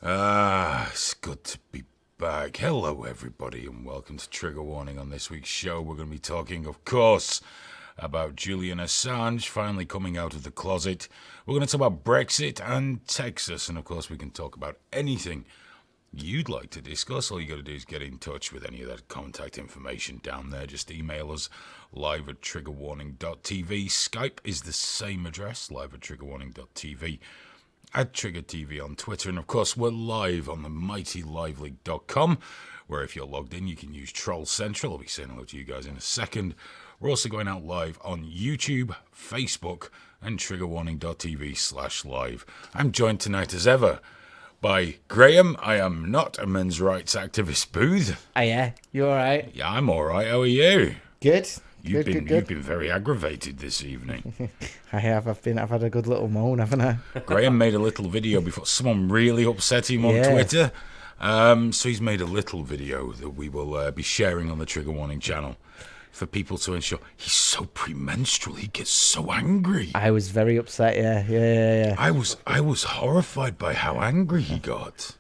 It's good to be back. Hello, everybody, and welcome to Trigger Warning. On this week's show, we're going to be talking, of course, about Julian Assange finally coming out of the closet. We're going to talk about Brexit and Texas, and of course, we can talk about anything you'd like to discuss. All you got to do is get in touch with any of that contact information down there. Just email us live at triggerwarning.tv. Skype is the same address, live at triggerwarning.tv. At Trigger TV on Twitter, and of course we're live on the mighty liveleague.com, where if you're logged in you can use Troll Central. I'll be saying hello to you guys in a second. We're also going out live on YouTube, Facebook, and triggerwarning.tv/live. I'm joined tonight as ever by Graham. I am not a men's rights activist booth. Oh yeah, you alright? Yeah, I'm alright. How are you? Good. You've Good. been very aggravated this evening. I have. I've had a good little moan, haven't I? Graham made a little video before someone really upset him on Twitter. So he's made a little video that we will be sharing on the Trigger Warning channel for people to ensure. He's so premenstrual. He gets so angry. I was very upset. Yeah. I was horrified by how angry he got.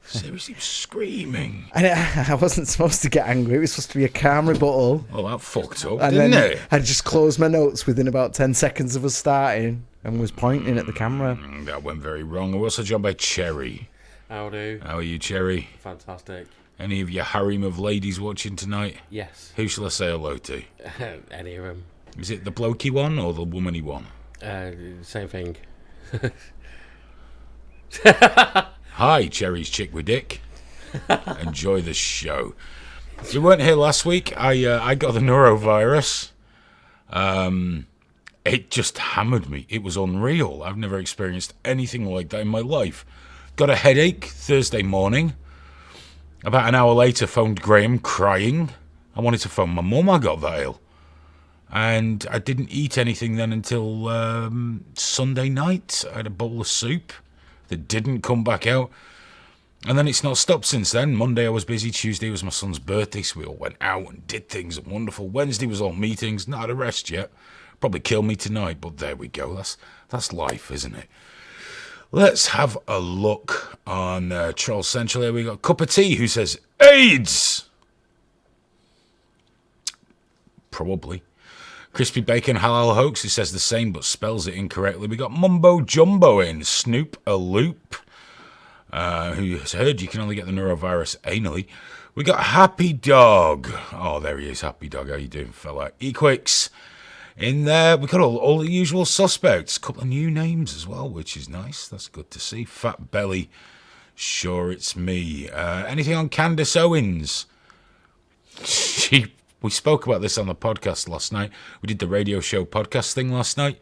Seriously, screaming. I wasn't supposed to get angry. It was supposed to be a calm rebuttal. Oh, that fucked up, And didn't then it? I just closed my notes within about 10 seconds of us starting and was pointing at the camera. That went very wrong. We're also joined by Cherry. Howdy. How are you, Cherry? Fantastic. Any of your harem of ladies watching tonight? Yes. Who shall I say hello to? Any of them. Is it the blokey one or the womany one? Same thing. Hi, Cherry's chick with dick. Enjoy the show. We weren't here last week. I got the norovirus. It just hammered me. It was unreal. I've never experienced anything like that in my life. Got a headache Thursday morning. About an hour later, phoned Graham crying. I wanted to phone my mum. I got that ill. And I didn't eat anything then until Sunday night. I had a bowl of soup that didn't come back out. And then it's not stopped since then. Monday I was busy. Tuesday was my son's birthday, so we all went out and did things wonderful. Wednesday was all meetings. Not had a rest yet. Probably kill me tonight, but there we go. That's life, isn't it? Let's have a look on Troll Central. Here we got Cup of Tea who says, AIDS! Probably. Crispy Bacon Halal Hoax, who says the same but spells it incorrectly. We got Mumbo Jumbo in, Snoop a Loop, who has heard you can only get the norovirus anally. We got Happy Dog. Oh, there he is, Happy Dog. How you doing, fella? Equix in there. We got all the usual suspects. A couple of new names as well, which is nice. That's good to see. Fat Belly. Sure, it's me. Anything on Candace Owens? We spoke about this on the podcast last night. We did the radio show podcast thing last night.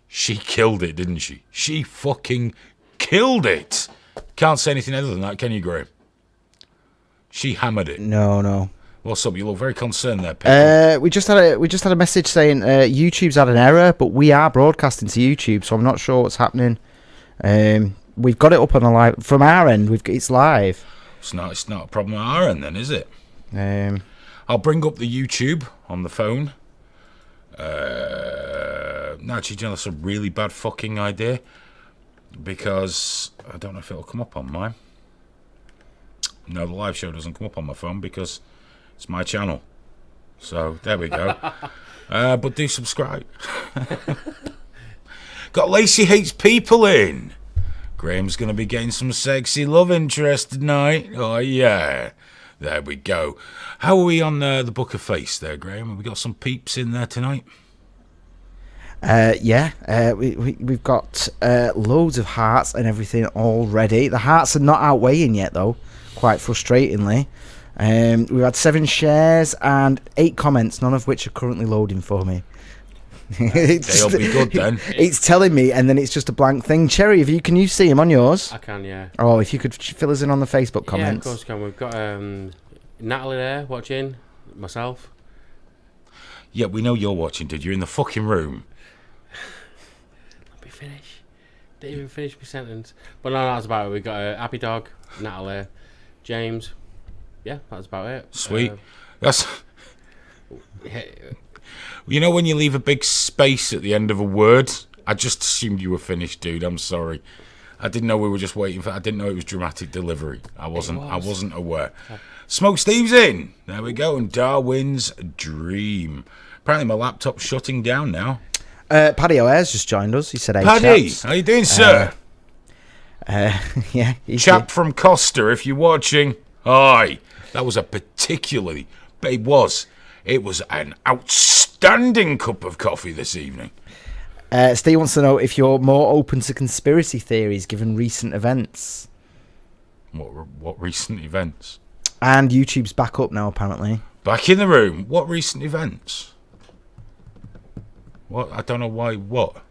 She killed it, didn't she? She fucking killed it. Can't say anything other than that, can you, Graham? She hammered it. No. What's up? You look very concerned there, Pete. We just had a message saying YouTube's had an error, but we are broadcasting to YouTube, so I'm not sure what's happening. We've got it up on a live from our end. It's live. It's not a problem on our end then, is it? Um, I'll bring up the YouTube on the phone. No, actually, that's a really bad fucking idea. Because I don't know if it'll come up on mine. No, the live show doesn't come up on my phone because it's my channel. So, there we go. But do subscribe. Got Lacey Hates People in. Graham's going to be getting some sexy love interest tonight. Oh, yeah. There we go. How are we on the Book of Face there, Graham? Have we got some peeps in there tonight? We've got loads of hearts and everything already. The hearts are not outweighing yet, though, quite frustratingly. We've had 7 shares and 8 comments, none of which are currently loading for me. They'll be good then. It's telling me, and then it's just a blank thing. Cherry, can you see him on yours? I can, yeah. Oh, if you could fill us in on the Facebook comments. Yeah, of course can. We've got Natalie there watching, myself. Yeah, we know you're watching, dude. You're in the fucking room. Let me finish. Didn't even finish my sentence. But no, that's about it. We've got Happy Dog, Natalie, James. Yeah, that's about it. Sweet. That's... You know when you leave a big space at the end of a word? I just assumed you were finished, dude. I'm sorry. I didn't know we were just waiting for. I didn't know it was dramatic delivery. I wasn't aware. Smoke Steve's in. There we go. And Darwin's Dream. Apparently my laptop's shutting down now. Paddy O'Hare's just joined us. He said, "Hey, Paddy, chaps." how you doing, sir? Yeah, he's Chap good. from Costa, if you're watching. Hi. That was a particularly. It was an outstanding cup of coffee this evening. Steve wants to know if you're more open to conspiracy theories given recent events. What recent events? And YouTube's back up now, apparently. Back in the room. What recent events? What? I don't know why. What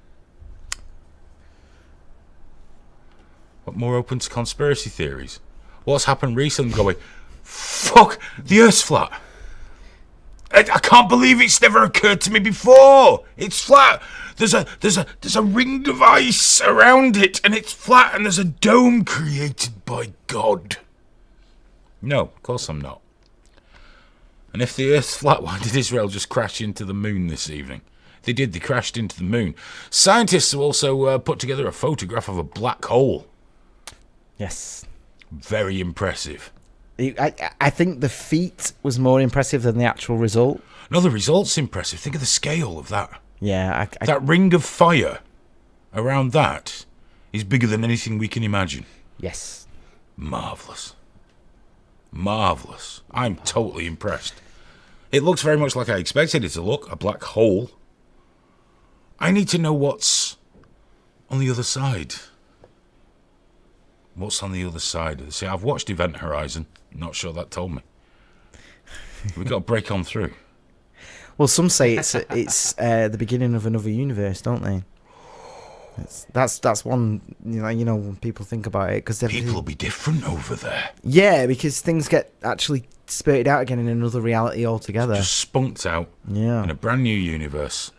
more open to conspiracy theories? What's happened recently? Going, fuck, the Earth's flat. I can't believe it's never occurred to me before. It's flat. There's a ring of ice around it, and it's flat, and there's a dome created by God. No, of course I'm not. And if the Earth's flat, why did Israel just crash into the moon this evening? They did. They crashed into the moon. Scientists have also put together a photograph of a black hole. Yes. Very impressive. I think the feat was more impressive than the actual result. No, the result's impressive. Think of the scale of that. Yeah. That ring of fire around that is bigger than anything we can imagine. Yes. Marvellous. Marvellous. I'm totally impressed. It looks very much like I expected it to look. A black hole. I need to know what's on the other side. What's on the other side? See, I've watched Event Horizon. Not sure that told me. We've got to break on through. Well, some say it's the beginning of another universe, don't they? That's one, you know when people think about it, because People will be different over there. Yeah, because things get actually spurted out again in another reality altogether. Just spunked out Yeah. in a brand new universe.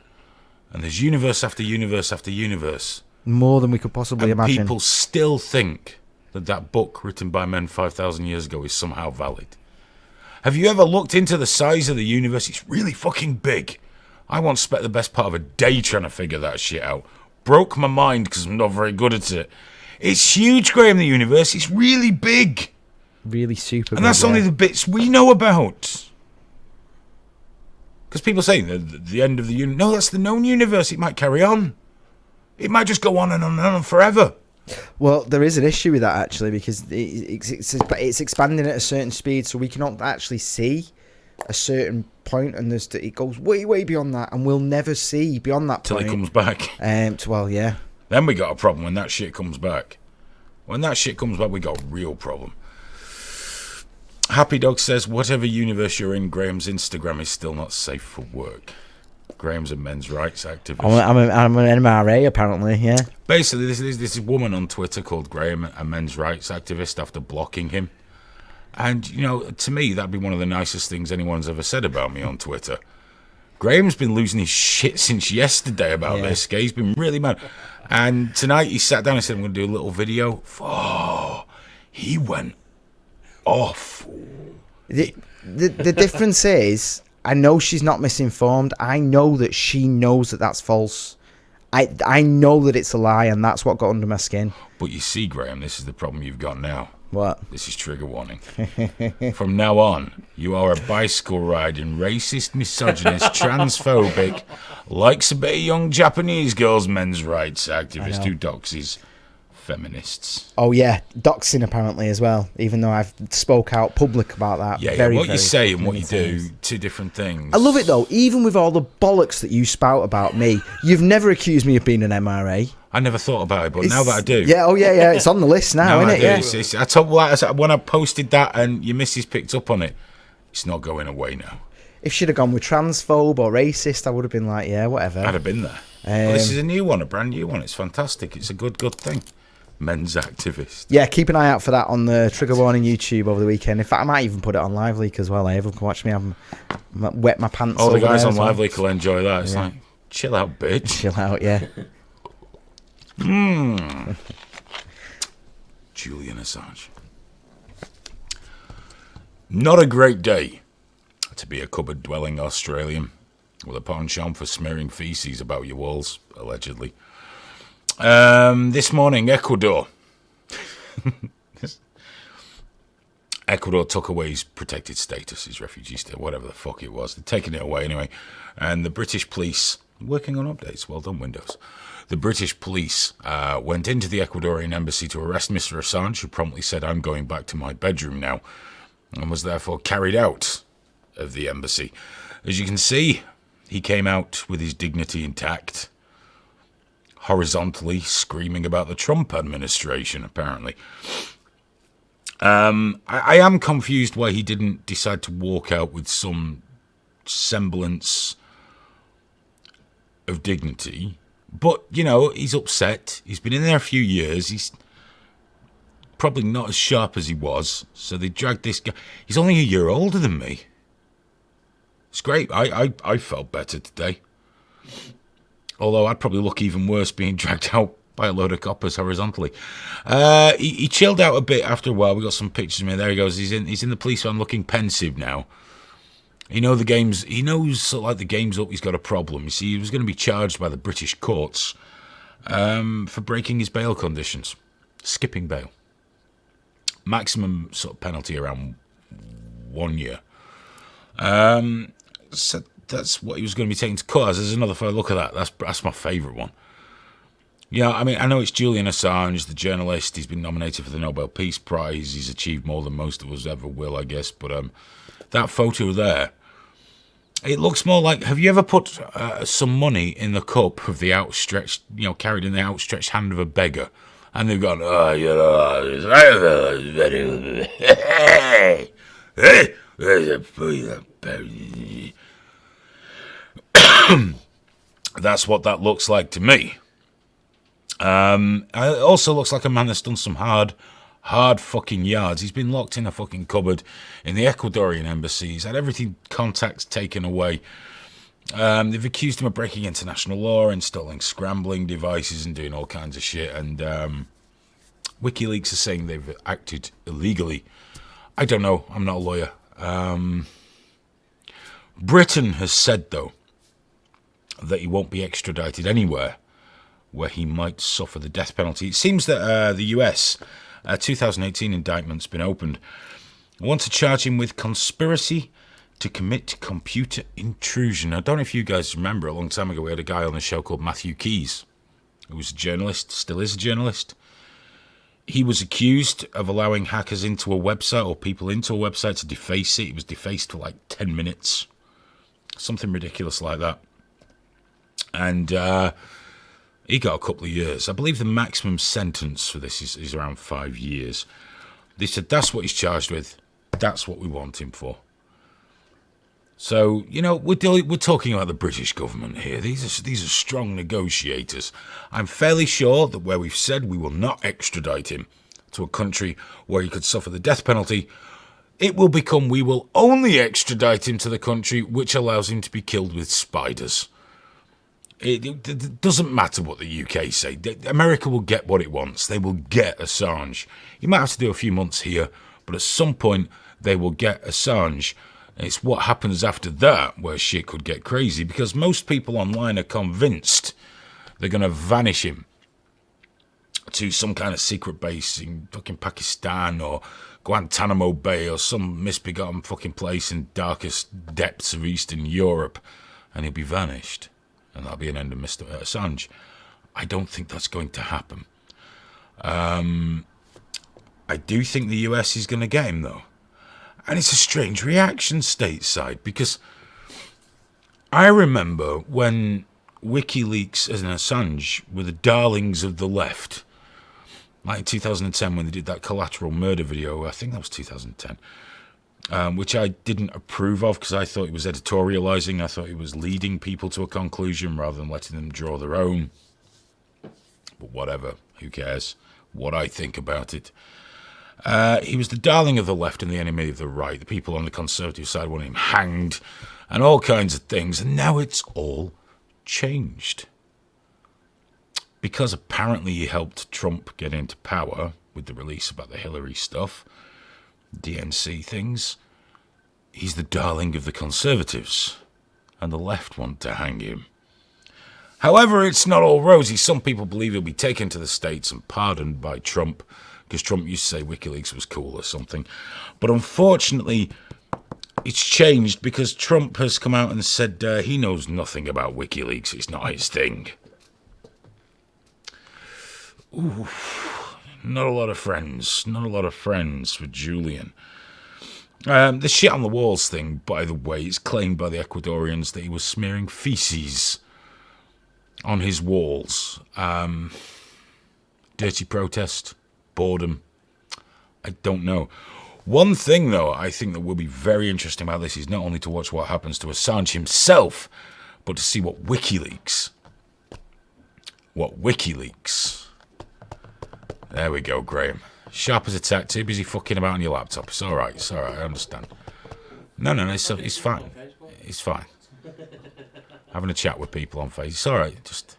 And there's universe after universe after universe. More than we could possibly And imagine. people still think that book written by men 5,000 years ago is somehow valid. Have you ever looked into the size of the universe? It's really fucking big. I once spent the best part of a day trying to figure that shit out. Broke my mind because I'm not very good at it. It's huge, Graham, the universe. It's really big. Really super. And that's big, only yeah. the bits we know about. Because people say the end of the universe. No, that's the known universe. It might carry on. It might just go on and on and on forever. Well, there is an issue with that actually, because it's expanding at a certain speed, so we cannot actually see a certain point, and it goes way beyond that, and we'll never see beyond that Till point. it comes back. Well, yeah. Then we got a problem when that shit comes back. When that shit comes back, we got a real problem. Happy Dog says, whatever universe you're in, Graham's Instagram is still not safe for work. Graham's a men's rights activist. I'm an MRA, apparently, yeah. Basically, this woman on Twitter called Graham a men's rights activist after blocking him. And, to me, that'd be one of the nicest things anyone's ever said about me on Twitter. Graham's been losing his shit since yesterday about this. He's been really mad. And tonight he sat down and said, I'm going to do a little video. Oh, he went off. The difference is, I know she's not misinformed. I know that she knows that that's false. I know that it's a lie, and that's what got under my skin. But you see, Graham, this is the problem you've got now. What? This is trigger warning. From now on, you are a bicycle riding, racist, misogynist, transphobic, likes a bit of young Japanese girls, men's rights activist who doxes feminists. Oh yeah, doxing apparently as well. Even though I've spoke out public about that. Yeah, very, what very you say and what many you do, times. two different things. I love it though. Even with all the bollocks that you spout about me, you've never accused me of being an MRA. I never thought about it, but now that I do. Yeah, it's on the list now, isn't it? I told when I posted that and your missus picked up on it, it's not going away now. If she'd have gone with transphobe or racist, I would have been like, yeah, whatever. I'd have been there. But this is a new one, a brand new one. It's fantastic. It's a good thing. Men's activist. Yeah, keep an eye out for that on the Trigger Warning YouTube over the weekend. In fact, I might even put it on Live Leak as well. Everyone can watch me wet my pants. All the guys on well. Live Leak will enjoy that. It's like, chill out, bitch. Chill out, yeah. Julian Assange. Not a great day to be a cupboard-dwelling Australian with a penchant for smearing feces about your walls, allegedly. This morning, Ecuador Ecuador took away his protected status, his refugee status, whatever the fuck it was. They'd taken it away anyway. And the British police, working on updates, well done, Windows. The British police went into the Ecuadorian embassy to arrest Mr. Assange, who promptly said, "I'm going back to my bedroom now," and was therefore carried out of the embassy. As you can see, he came out with his dignity intact, horizontally screaming about the Trump administration, apparently. I am confused why he didn't decide to walk out with some semblance of dignity. But, you know, he's upset. He's been in there a few years. He's probably not as sharp as he was. So they dragged this guy. He's only a year older than me. It's great. I felt better today. Although I'd probably look even worse being dragged out by a load of coppers horizontally. He chilled out a bit after a while. We got some pictures of him. There he goes. He's in the police van looking pensive now. He knows sort of like the game's up. He's got a problem. You see, he was going to be charged by the British courts for breaking his bail conditions, skipping bail. Maximum sort of penalty around 1 year. So that's what he was going to be taken to court as. There's another photo. Look at that. That's my favourite one. Yeah, I mean, I know it's Julian Assange, the journalist. He's been nominated for the Nobel Peace Prize. He's achieved more than most of us ever will, I guess. But that photo there, it looks more like, have you ever put some money in the cup of the outstretched, carried in the outstretched hand of a beggar? And they've gone, that's what that looks like to me. It also looks like a man that's done some hard fucking yards. He's been locked in a fucking cupboard in the Ecuadorian embassy. He's had everything, contacts taken away. They've accused him of breaking international law, installing scrambling devices and doing all kinds of shit. And WikiLeaks is saying they've acted illegally. I don't know. I'm not a lawyer. Britain has said, though, that he won't be extradited anywhere where he might suffer the death penalty. It seems that the US, 2018 indictment's been opened. I want to charge him with conspiracy to commit computer intrusion. I don't know if you guys remember, a long time ago we had a guy on the show called Matthew Keys, who was a journalist, still is a journalist. He was accused of allowing hackers into a website or people into a website to deface it. It was defaced for like 10 minutes. Something ridiculous like that. And he got a couple of years. I believe the maximum sentence for this is around 5 years. They said that's what he's charged with. That's what we want him for. So, we're talking about the British government here. These are strong negotiators. I'm fairly sure that where we've said we will not extradite him to a country where he could suffer the death penalty, it will become we will only extradite him to the country which allows him to be killed with spiders. It doesn't matter what the UK say. America will get what it wants. They will get Assange. You might have to do a few months here, but at some point they will get Assange. It's what happens after that where shit could get crazy, because most people online are convinced they're going to vanish him to some kind of secret base in fucking Pakistan or Guantanamo Bay or some misbegotten fucking place in darkest depths of Eastern Europe, and he'll be vanished. And that'll be an end of Mr. Assange. I don't think that's going to happen. I do think the US is going to get him, though. And it's a strange reaction stateside, because I remember when WikiLeaks and Assange were the darlings of the left, like in 2010 when they did that collateral murder video. I think that was 2010. Which I didn't approve of because I thought it was editorializing. I thought it was leading people to a conclusion rather than letting them draw their own. But whatever, who cares what I think about it. He was the darling of the left and the enemy of the right. The people on the conservative side wanted him hanged and all kinds of things. And now it's all changed. Because apparently he helped Trump get into power with the release about the Hillary stuff, DNC things, he's the darling of the conservatives, and the left want to hang him. However, it's not all rosy. Some people believe he'll be taken to the States and pardoned by Trump, because Trump used to say WikiLeaks was cool or something. But unfortunately, it's changed because Trump has come out and said he knows nothing about WikiLeaks. It's not his thing. Ooh, not a lot of friends. Not a lot of friends for Julian. The shit on the walls thing, by the way, is claimed by the Ecuadorians that he was smearing feces on his walls. Dirty protest, boredom, I don't know. One thing, though, I think that will be very interesting about this is not only to watch what happens to Assange himself, but to see what WikiLeaks. There we go, Graham. Sharp as a tack, too busy fucking about on your laptop. It's alright, I understand. No, it's fine. It's fine. Having a chat with people on Facebook. It's alright, just...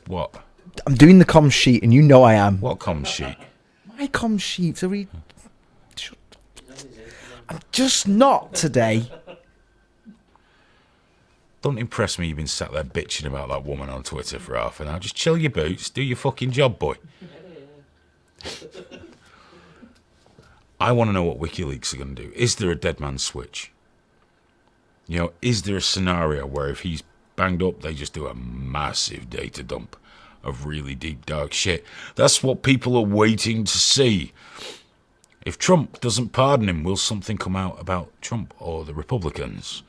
what? I'm doing the comm sheet, and you know I am. What comm sheet? My comm sheets are... I'm just not today. Don't impress me you've been sat there bitching about that woman on Twitter for half an hour. Just chill your boots, do your fucking job, boy. I want to know what WikiLeaks are going to do. Is there a dead man switch? You know, is there a scenario where if he's banged up, they just do a massive data dump of really deep, dark shit? That's what people are waiting to see. If Trump doesn't pardon him, will something come out about Trump or the Republicans?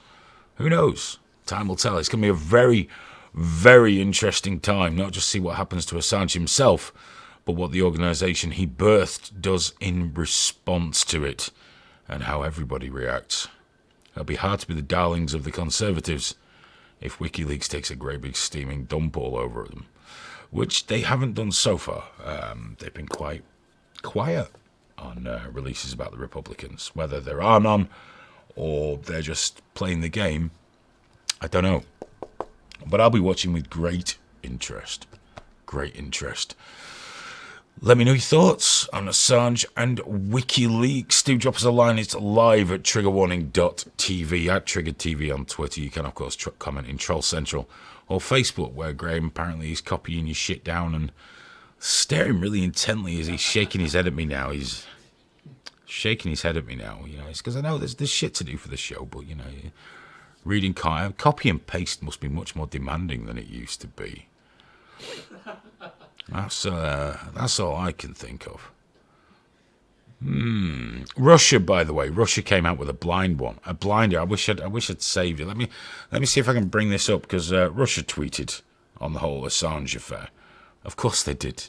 Who knows? Time will tell. It's going to be a very, very interesting time. Not just see what happens to Assange himself, but what the organisation he birthed does in response to it, and how everybody reacts. It'll be hard to be the darlings of the Conservatives if WikiLeaks takes a great big steaming dump all over them, which they haven't done so far. They've been quite quiet on releases about the Republicans. Whether there are none or they're just playing the game, I don't know. But I'll be watching with great interest. Great interest. Let me know your thoughts on Assange and WikiLeaks. Do drop us a line. It's live at triggerwarning.tv, at TriggerTV on Twitter. You can, of course, comment in Troll Central or Facebook, where Graham apparently is copying your shit down and staring really intently as he's shaking his head at me now. He's shaking his head at me now. You know, it's because I know there's shit to do for the show, but, you know, reading copy and paste must be much more demanding than it used to be. That's all I can think of. Russia, by the way, Russia came out with a blinder. I wish I'd saved it. Let me see if I can bring this up, because Russia tweeted on the whole Assange affair. Of course they did.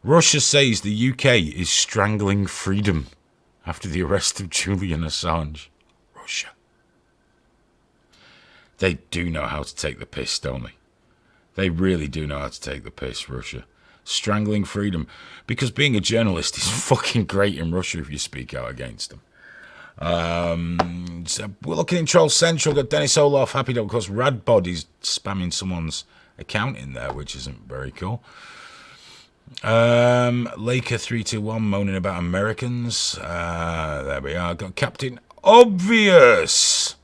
Russia says the UK is strangling freedom after the arrest of Julian Assange. Russia. They do know how to take the piss, don't they? They really do know how to take the piss, Russia. Strangling freedom. Because being a journalist is fucking great in Russia if you speak out against them. So we're looking in Troll Central. Got Dennis Olaf, Happy Dog. Of course, Radbod is spamming someone's account in there, which isn't very cool. Laker321 moaning about Americans. There we are. Got Captain Obvious.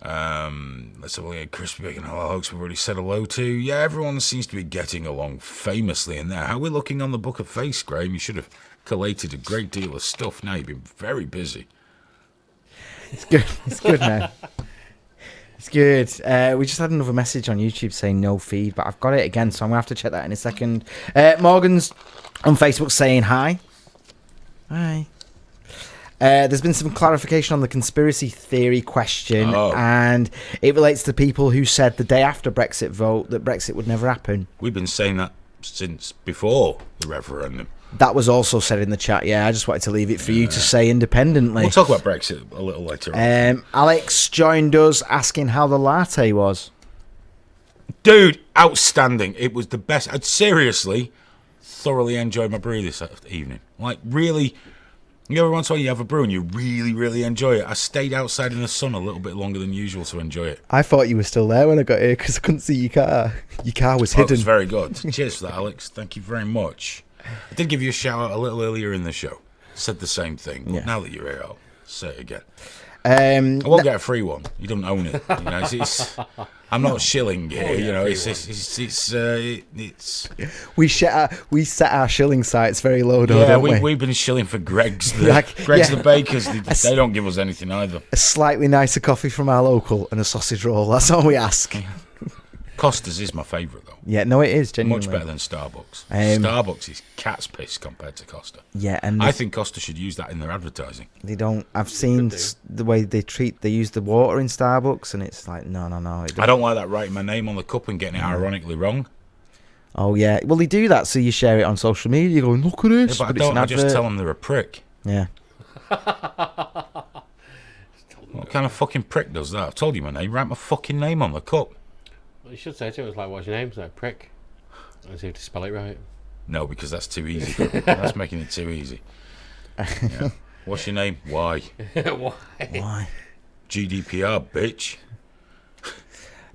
Let's have a look at Crispy Bacon Hello Hoax we've already said hello to. Yeah, everyone seems to be getting along famously in there. How are we looking on the Book of Face, Graham? You should have collated a great deal of stuff. Now you've been very busy. It's good. It's good, man. It's good. We just had another message on YouTube saying no feed, but I've got it again, so I'm going to have to check that in a second. Morgan's on Facebook saying hi. Hi. There's been some clarification on the conspiracy theory question, and it relates to people who said the day after Brexit vote that Brexit would never happen. We've been saying that since before the referendum. That was also said in the chat, yeah. I just wanted to leave it for you to say independently. We'll talk about Brexit a little later on. Alex joined us asking how the latte was. Dude, outstanding. It was the best. I'd seriously thoroughly enjoyed my brew this evening. Like, really... You know, every once in a while you have a brew and you really, really enjoy it. I stayed outside in the sun a little bit longer than usual to enjoy it. I thought you were still there when I got here because I couldn't see your car. Your car was hidden. It was very good. Cheers for that, Alex. Thank you very much. I did give you a shout out a little earlier in the show. Said the same thing, but now that you're here, I'll say it again. I won't get a free one. You don't own it. You know, I'm not shilling here. You know, it's. We set our shilling sites very low, don't we? We've been shilling for Greg's. The bakers. They don't give us anything either. A slightly nicer coffee from our local and a sausage roll. That's all we ask. Costa's is my favourite though. Yeah, no, it is genuinely Much better than Starbucks. Starbucks is cat's piss compared to Costa. Yeah, and I think Costa should use that in their advertising. They don't. I've seen the way they use the water in Starbucks, and it's like no. I don't like that writing my name on the cup and getting it ironically wrong. Oh yeah, well they do that, so you share it on social media. You go, look at this. Yeah, but I don't. I just tell them they're a prick. Yeah. What kind of fucking prick does that? I've told you my name. Write my fucking name on the cup. Well, you should say to it, it's like, what's your name? It's like, prick. I see if to spell it right. No, because that's too easy. That's making it too easy. Yeah. What's your name? Why? Why? GDPR, bitch.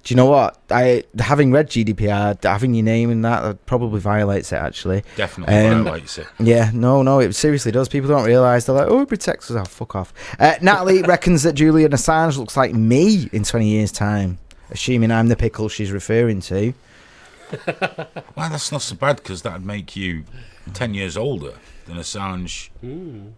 Do you know what? Having read GDPR, having your name in that probably violates it. Actually, Definitely violates it. Yeah, no, it seriously does. People don't realise. They're like, oh, it protects us. Oh, fuck off. Natalie reckons that Julian Assange looks like me in 20 years' time, assuming I'm the pickle she's referring to. Well, that's not so bad because that'd make you 10 years older than Assange.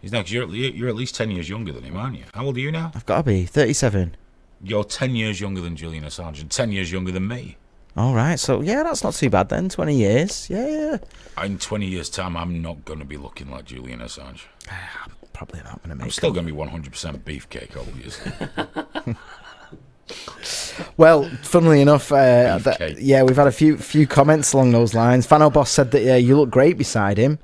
He's now, 'cause you're at least 10 years younger than him, aren't you? How old are you now? I've got to be 37. You're 10 years younger than Julian Assange and 10 years younger than me. All right, so yeah, that's not too bad then. 20 years, yeah. In 20 years' time, I'm not going to be looking like Julian Assange. I'm probably not going to make. I'm still going to be 100% beefcake, obviously. Well, funnily enough, we've had a few comments along those lines. Fano Boss said that you look great beside him.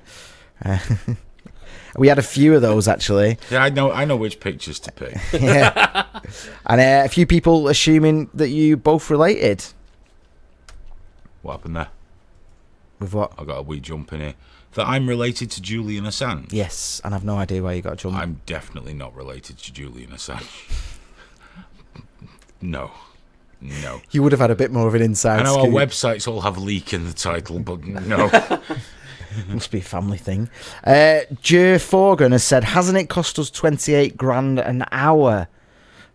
We had a few of those actually. Yeah, I know which pictures to pick. Yeah, and a few people assuming that you both related. What happened there? With what? I got a wee jump in here. That I'm related to Julian Assange. Yes, and I've no idea why you got a jump. I'm definitely not related to Julian Assange. No. You would have had a bit more of an inside I know scoop. our websites all have leak in the title, but no. Must be a family thing. Jer Forgan has said, hasn't it cost us 28 grand an hour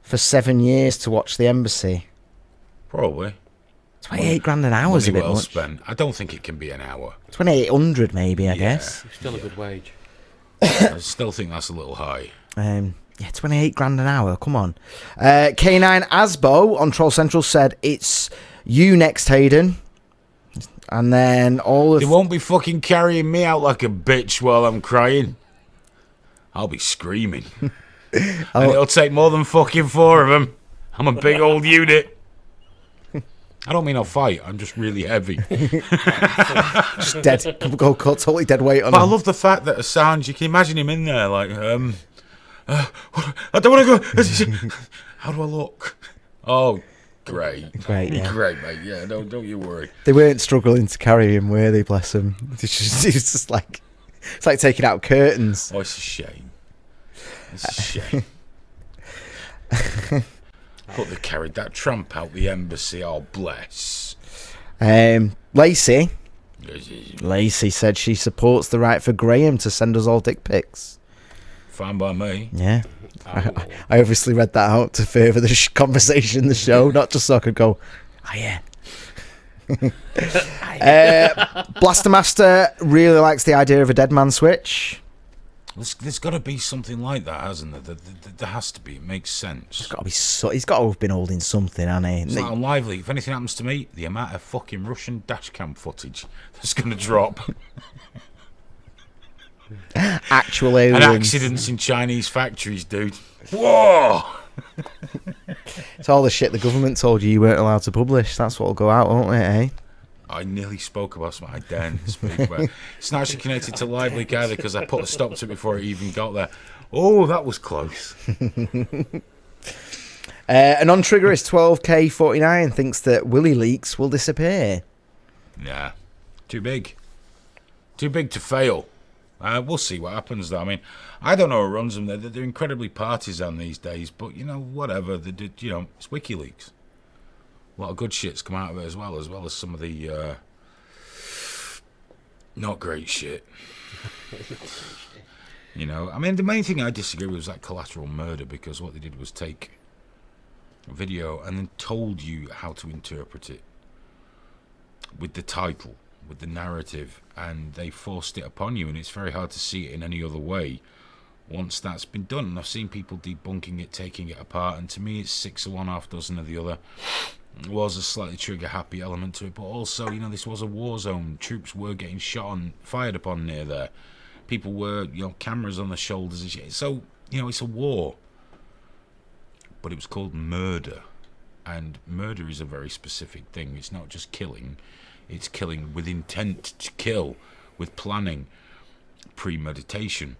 for 7 years to watch the embassy? Probably. 28 grand an hour is a bit well much. Spent. I don't think it can be an hour. 2,800 maybe, I guess. Still a good wage. I still think that's a little high. Yeah, 28 grand an hour. Come on. K9 Asbo on Troll Central said, it's you next, Hayden. And then all of... They won't be fucking carrying me out like a bitch while I'm crying. I'll be screaming. And it'll take more than fucking 4 of them. I'm a big old unit. I don't mean I'll fight. I'm just really heavy. Just dead. Go totally dead weight on But him. I love the fact that Assange, you can imagine him in there like, I don't want to go. How do I look? Oh, great, yeah. Great, mate. Yeah, don't you worry. They weren't struggling to carry him, were they? Bless them. It's just like, it's like taking out curtains. Oh, it's a shame. It's a shame. But they carried that tramp out the embassy. Oh, bless. Lacey said she supports the right for Graham to send us all dick pics. Fine by me. Yeah. I obviously read that out to further the conversation in the show, not just so I could go, oh yeah. Blaster Master really likes the idea of a dead man switch. There's got to be something like that, hasn't there? There has to be. It makes sense. There's got to be he's got to have been holding something, hasn't he? It's like on Lively. If anything happens to me, the amount of fucking Russian dashcam footage that's going to drop. Actual aliens. And accidents in Chinese factories, dude. Whoa! It's all the shit the government told you weren't allowed to publish. That's what'll go out, won't it, eh? I nearly spoke about something I daren't speak about. It's not actually connected to Lively either because I put a stop to it before it even got there. Oh, that was close. A non-triggerist 12K49 thinks that Willy Leaks will disappear. Nah, too big. Too big to fail. We'll see what happens, though. I mean, I don't know who runs them. They're incredibly partisan these days, but, you know, whatever. They did, you know, it's WikiLeaks. A lot of good shit's come out of it as well as some of the not great shit. You know, I mean, the main thing I disagree with was that collateral murder, because what they did was take a video and then told you how to interpret it with the title, with the narrative, and they forced it upon you, and it's very hard to see it in any other way once that's been done. And I've seen people debunking it, taking it apart, and to me it's 6 of one, half dozen of the other. It was a slightly trigger happy element to it, but also, you know, this was a war zone. Troops were getting shot and fired upon near there. People were, you know, cameras on their shoulders and shit. So, you know, it's a war, but it was called murder, and murder is a very specific thing. It's not just killing, it's killing with intent to kill, with planning, premeditation.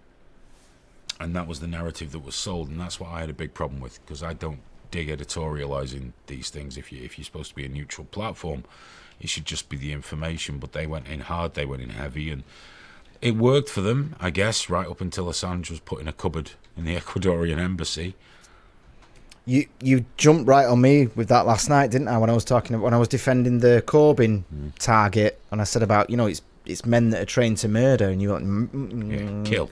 And that was the narrative that was sold, and that's what I had a big problem with, because I don't dig editorializing these things. If you're supposed to be a neutral platform, it should just be the information. But they went in hard, they went in heavy, and it worked for them, I guess, right up until Assange was put in a cupboard in the Ecuadorian embassy. You jumped right on me with that last night, didn't I? When I was defending the Corbyn target, and I said about, you know, it's men that are trained to murder, and you went kill.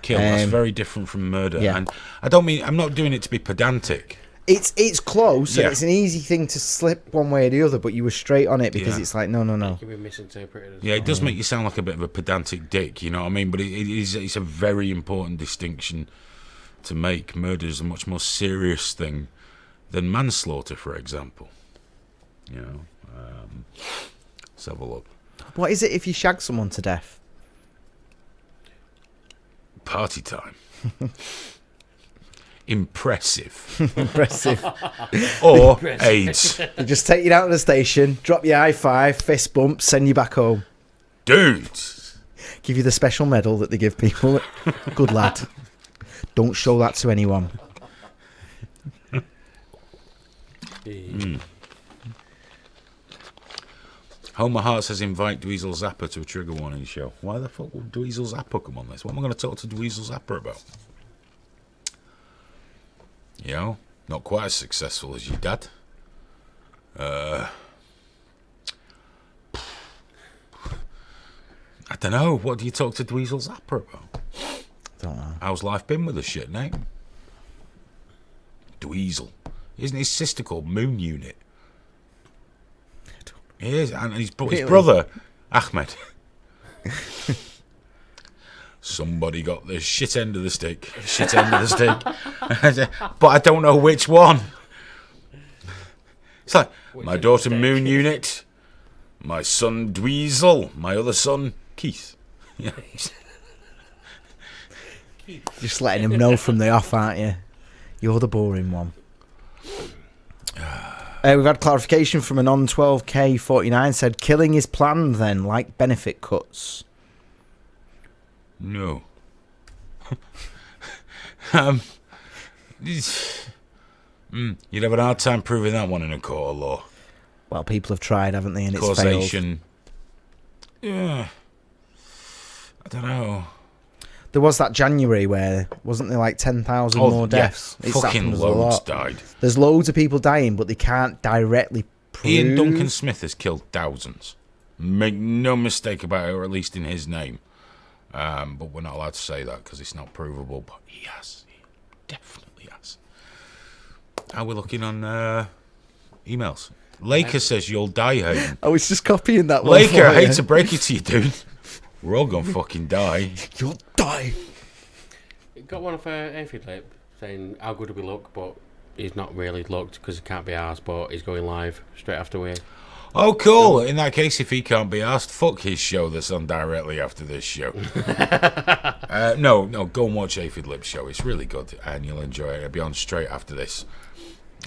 That's very different from murder. Yeah. And I don't mean, I'm not doing it to be pedantic. It's close, Yeah. and it's an easy thing to slip one way or the other, but you were straight on it, because Yeah. it's like, no. It can be misinterpreted as Yeah, well. it does make you sound like a bit of a pedantic dick, you know what I mean? But it's a very important distinction to make. Murder is a much more serious thing than manslaughter, for example. You know, let's have a look. What is it if you shag someone to death? Party time. Impressive. Impressive. Or AIDS. They just take you down to the station, drop you high five, fist bump, send you back home. Dudes. Give you the special medal that they give people. Good lad. Don't show that to anyone. Homer Hart says invite Dweezil Zappa to a trigger warning show. Why the fuck would Dweezil Zappa come on this? What am I going to talk to Dweezil Zappa about? You know, not quite as successful as your dad. I don't know. What do you talk to Dweezil Zappa about? Don't know. How's life been with a shit name? Dweezil. Isn't his sister called Moon Unit? He is, and his brother, Ahmed. Somebody got the shit end of the stick. But I don't know which one. It's like, my daughter Moon Unit, my son Dweezil, my other son Keith. Yeah. Just letting him know from the off, aren't you? You're the boring one. We've had clarification from an on 12K49 said killing is planned then, like benefit cuts. No. You'd have a hard time proving that one in a court of law. Well, people have tried, haven't they? And it's failed. Causation. Yeah. I don't know. There was that January where, wasn't there like 10,000 more deaths? Yeah. It's Fucking happened a loads lot. died. There's loads of people dying, but they can't directly prove. Ian Duncan Smith has killed thousands. Make no mistake about it, or at least in his name. But we're not allowed to say that because it's not provable. But he has. He definitely has. How are we looking on emails? Laker says you'll die, Hayden. I was just copying that one. Laker, I for you. hate to break it to you, dude. We're all gonna fucking die. You'll die. Got one of Aphid Lip saying how good we look, but he's not really looked because he can't be arsed, but he's going live straight after we. Oh, cool. In that case, if he can't be asked, fuck his show that's on directly after this show. No, go and watch Aphid Lip's show. It's really good, and you'll enjoy it. It'll be on straight after this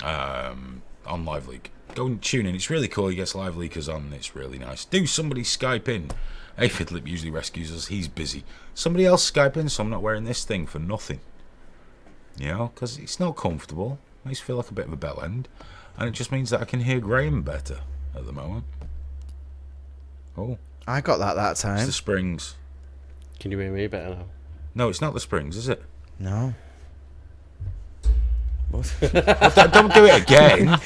on Live Leak. Go and tune in. It's really cool. He gets live leakers on, and it's really nice. Do somebody Skype in. Aphid Lip usually rescues us. He's busy. Somebody else Skype in, so I'm not wearing this thing for nothing. You know, because it's not comfortable. Makes me feel like a bit of a bell end. And it just means that I can hear Graham better at the moment. Oh. I got that It's time. the springs. Can you hear me better now? No, it's not the springs, is it? No. Don't do it again.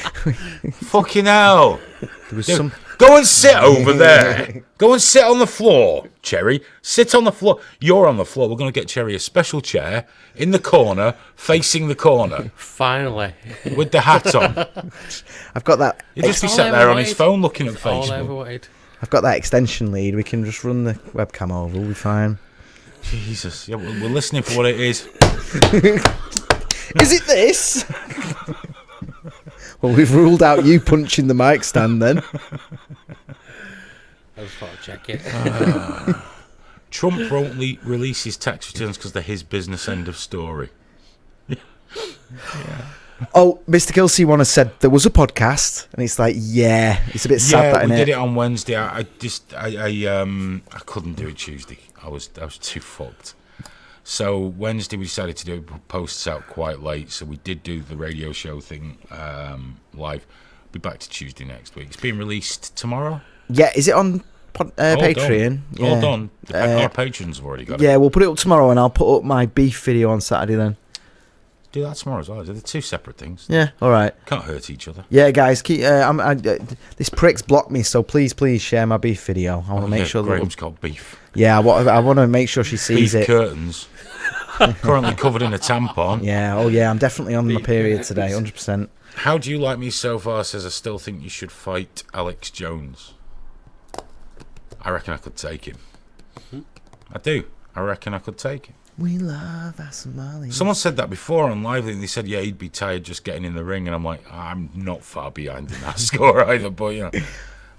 Fucking hell. There was Dude, some. Go and sit over there. Go and sit on the floor, Cherry. Sit on the floor. You're on the floor. We're going to get Cherry a special chair in the corner, facing the corner, Finally. with the hat on. I've got that. He'd just be all I sat ever there on his wanted. phone looking at All I ever Facebook. wanted. I've got that extension lead. We can just run the webcam over. We'll be fine. Jesus. Yeah, we're listening for what it is. Is it this? Well, we've ruled out you punching the mic stand then. I just thought I'd check it. Trump won't release his tax returns because they're his business, end of story. Oh, Mr. Gilsey has said there was a podcast, and it's like, yeah, it's a bit sad that we innit? did it on Wednesday. I couldn't do it Tuesday. I was too fucked. So Wednesday we decided to do it, posts out quite late. So we did do the radio show thing live. Be back to Tuesday next week. It's being released tomorrow. Yeah, is it on Patreon? Yeah. Yeah. Hold on. Our patrons have already got it. Yeah, we'll put it up tomorrow, and I'll put up my beef video on Saturday then. Do that tomorrow as well. They're two separate things. Yeah, all right. Can't hurt each other. Yeah, guys, keep. This prick's blocked me, so please share my beef video. I want to make sure that. Graham's got beef. Yeah, I want to make sure she sees Beef it. curtains. Currently covered in a tampon. Yeah, oh yeah, I'm definitely on my period today, 100%. How do you like me so far? Says I still think you should fight Alex Jones. I reckon I could take him. I do. I reckon I could take him. We love our Somalis. Someone said that before on live, and they said, yeah, he'd be tired just getting in the ring. And I'm like, I'm not far behind in that score either, but, you know,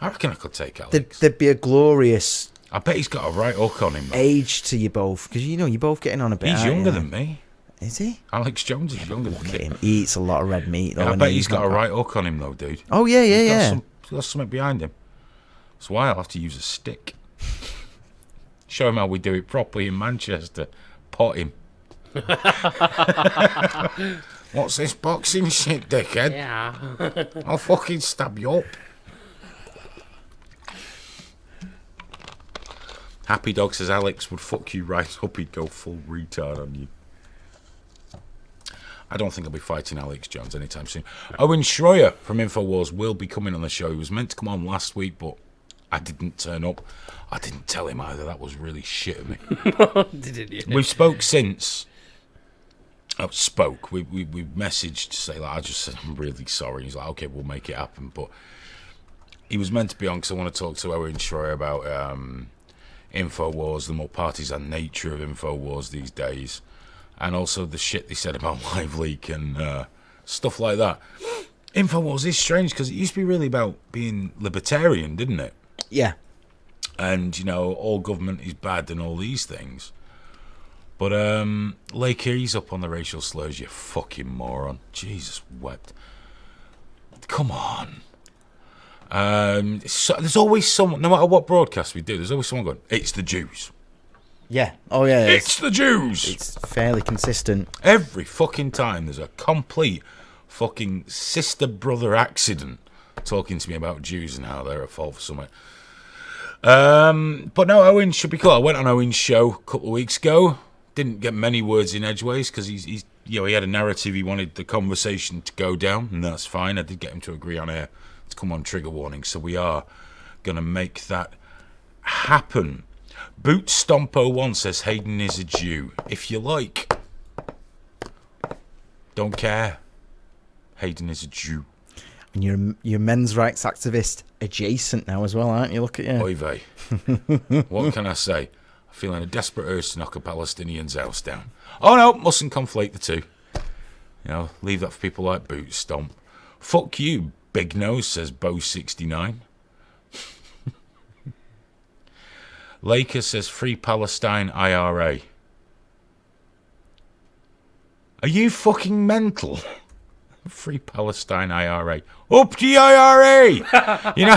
I reckon I could take Alex. There'd be a glorious I bet he's got a right hook on him, man. age to you both, because you know you're both getting on a bit. He's aren't younger you? than me. Is he? Alex Jones is younger than Look at me. him. He eats a lot of red meat, though. I and bet he's got a right hook on him, though, dude. Oh yeah, yeah. He's got something behind him. That's why I'll have to use a stick. Show him how we do it properly in Manchester. Pot him. What's this boxing shit, dickhead? Yeah. I'll fucking stab you up. Happy Dog says Alex would fuck you right up. He'd go full retard on you. I don't think I'll be fighting Alex Jones anytime soon. Owen Schroyer from InfoWars will be coming on the show. He was meant to come on last week, but I didn't turn up. I didn't tell him either. That was really shit of me. Didn't you? We've spoke since. We messaged to say, like, I just said, I'm really sorry. He's like, okay, we'll make it happen. But he was meant to be on because I want to talk to Owen Schroyer about InfoWars, the more partisan nature of InfoWars these days, and also the shit they said about LiveLeak and stuff like that. InfoWars is strange because it used to be really about being libertarian, didn't it? Yeah. And, you know, all government is bad and all these things. But Laker, he's up on the racial slurs, you fucking moron. Jesus wept. Come on. So there's always someone, no matter what broadcast we do, there's always someone going, it's the Jews. Yeah. Oh yeah. It's the Jews. It's fairly consistent. Every fucking time there's a complete fucking sister-brother accident talking to me about Jews and how they're at fault for something. But no, Owen should be cool. I went on Owen's show a couple of weeks ago. Didn't get many words in edgeways because he's you know, he had a narrative he wanted the conversation to go down, and that's fine. I did get him to agree on air to come on trigger warning, so we are going to make that happen. Boot Stompo 1 says Hayden is a Jew. If you like. Don't care. Hayden is a Jew. And you're men's rights activist adjacent now as well, aren't you? Look at you. Oy vey. What can I say? I'm feeling a desperate urge to knock a Palestinian's house down. Oh no, mustn't conflate the two. You know, leave that for people like Boot Stomp. Fuck you, Big Nose, says Bo69. Laker says Free Palestine IRA. Are you fucking mental? Free Palestine IRA. Up the IRA! You know,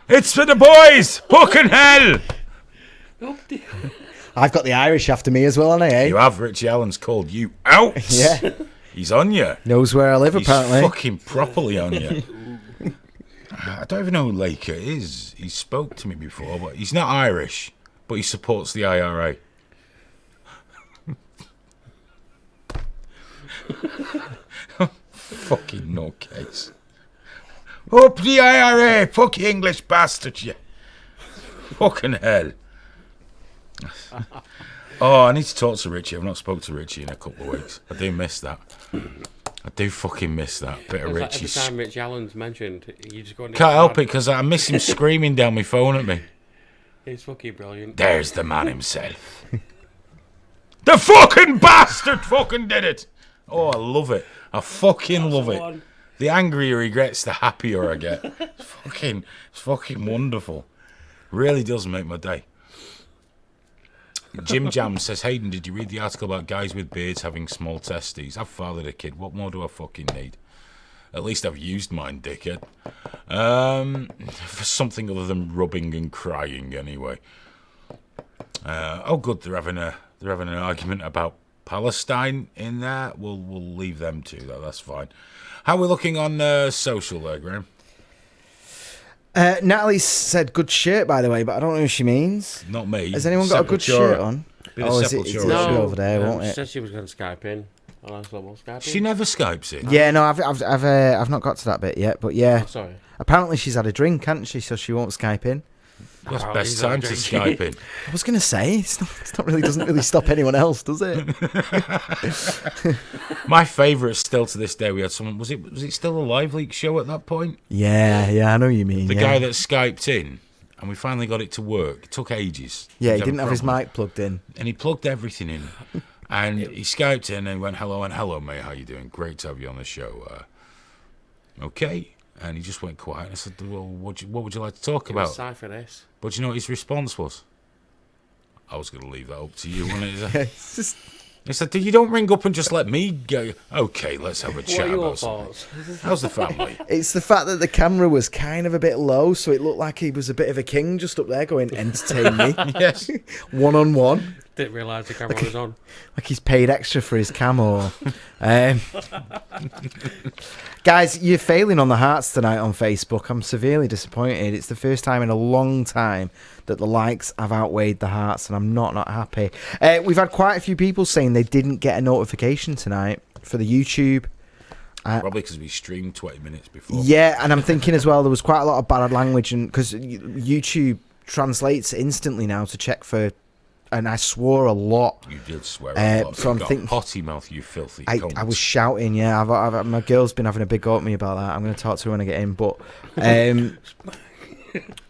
it's for the boys! Fucking hell! I've got the Irish after me as well, haven't I? Eh? You have. Richie Allen's called you out. Yeah. He's on you. Knows where I live, He's apparently. fucking properly on you. I don't even know who Laker is. He spoke to me before, but he's not Irish, but he supports the IRA. Fucking nutcase. Up the IRA! Fuck you English bastard, you. Fucking hell. Oh, I need to talk to Richie. I've not spoke to Richie in a couple of weeks. I do miss that. I do fucking miss that bit of It's like Richie. every time Rich Allen's mentioned, you just go on. Can't help it because I miss him screaming down my phone at me. He's fucking brilliant. There's the man himself. The fucking bastard fucking did it. Oh, I love it. I fucking love it. The angrier he gets, the happier I get. It's fucking wonderful. Really does make my day. Jim Jam says, Hayden, did you read the article about guys with beards having small testes? I've fathered a kid. What more do I fucking need? At least I've used mine, dickhead. For something other than rubbing and crying, anyway. Oh, good. They're having an argument about Palestine in there. We'll leave them to that. That's fine. How are we looking on social there, Graham? Natalie said good shirt, by the way, but I don't know who she means. Not me. Has anyone got a good shirt on? Bit of Is it Sepultura. No, over there, won't she it? said she was going to Skype in. Skype She in. never Skypes it. Yeah, no, I've not got to that bit yet, but yeah. Oh, sorry. Apparently she's had a drink, hasn't she? So she won't Skype in. That's Oh, best he's time not to drinking. Skype in. I was gonna say it's not really doesn't really stop anyone else, does it? My favourite still to this day, we had someone, was it still a live leak show at that point? Yeah, I know what you mean. The yeah. guy that Skyped in, and we finally got it to work. It took ages. Yeah, he was having didn't have his problems. mic plugged in. And he plugged everything in. And he Skyped in and he went, hello, mate, how you doing? Great to have you on the show. Okay. And he just went quiet. And I said, well, what would you like to talk about? Cypher this. But you know what his response was? I was going to leave that up to you, wasn't it? It's just He said, you don't ring up and just let me go. Okay, let's have a What chat are your about something. thoughts? How's the family? it's the fact that the camera was kind of a bit low, so it looked like he was a bit of a king just up there going, entertain me. Yes. 1-on-1. Didn't realise the camera was on. Like he's paid extra for his camo. Guys, you're failing on the hearts tonight on Facebook. I'm severely disappointed. It's the first time in a long time that the likes have outweighed the hearts, and I'm not happy. We've had quite a few people saying they didn't get a notification tonight for the YouTube. Probably because we streamed 20 minutes before. Yeah, and I'm thinking as well there was quite a lot of bad language, and because YouTube translates instantly now to check for. And I swore a lot. You did swear a lot. So I'm You got thinking, potty mouth, you filthy I cunt. was shouting, yeah. My girl's been having a big go at me about that. I'm going to talk to her when I get in, but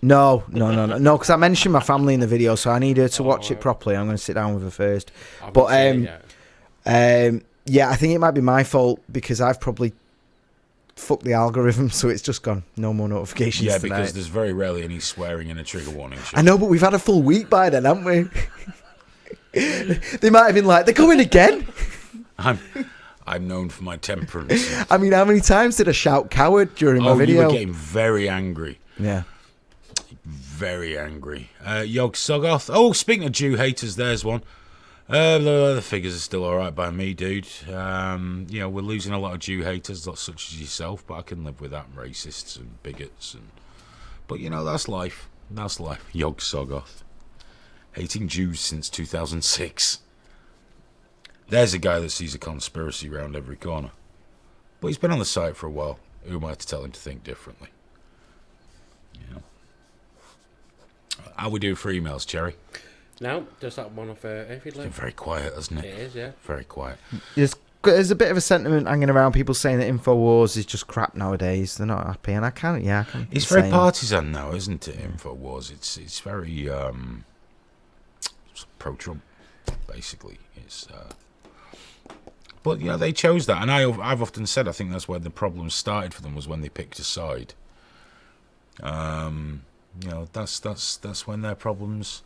no, because I mentioned my family in the video, so I need her to watch it properly. I'm going to sit down with her first. But yeah, I think it might be my fault because I've probably fucked the algorithm, so it's just gone. No more notifications. Yeah, tonight. because there's very rarely any swearing in a trigger warning show. I know, but we've had a full week by then, haven't we? They might have been like, they're going again. I'm known for my temperance. I mean, how many times did I shout coward during my video? You were getting very angry. Yeah. Very angry. Yog Sogoth. Oh, speaking of Jew haters, there's one. The figures are still alright by me, dude. We're losing a lot of Jew haters, such as yourself, but I can live with that. Racists and bigots. But, that's life. That's life. Yog Sogoth. Hating Jews since 2006. There's a guy that sees a conspiracy round every corner. But he's been on the site for a while. Who am I to tell him to think differently? How we do for emails, Cherry? No, just that one off It's been Aphid. very quiet, hasn't it? It is, yeah. Very quiet. There's a bit of a sentiment hanging around, people saying that InfoWars is just crap nowadays. They're not happy, and I can It's very partisan now, isn't it, InfoWars? It's very pro-Trump, basically. But they chose that, and I've often said I think that's where the problem started for them, was when they picked a side. That's when their problems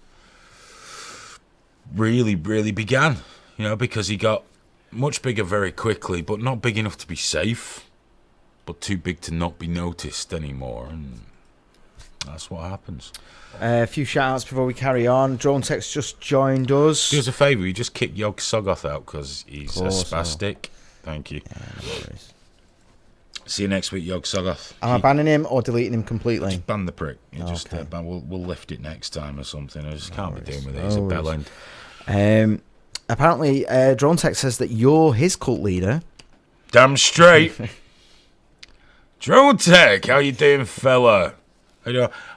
really began. Because he got much bigger very quickly, but not big enough to be safe, but too big to not be noticed anymore, and that's what happens. A few shout-outs before we carry on. Drone Text just joined us. Do us a favour, you just kick Yog Sogoth out because he's a spastic. Thank you. Yeah, no worries. See you next week, Yog Sogoth. Am I banning him or deleting him completely? Just ban the prick. Okay. We'll lift it next time or something. I just No can't worries. be doing with it. No He's a worries. bellend. Apparently, Drone Tech says that you're his cult leader. Damn straight. Drone Tech, how you doing, fella?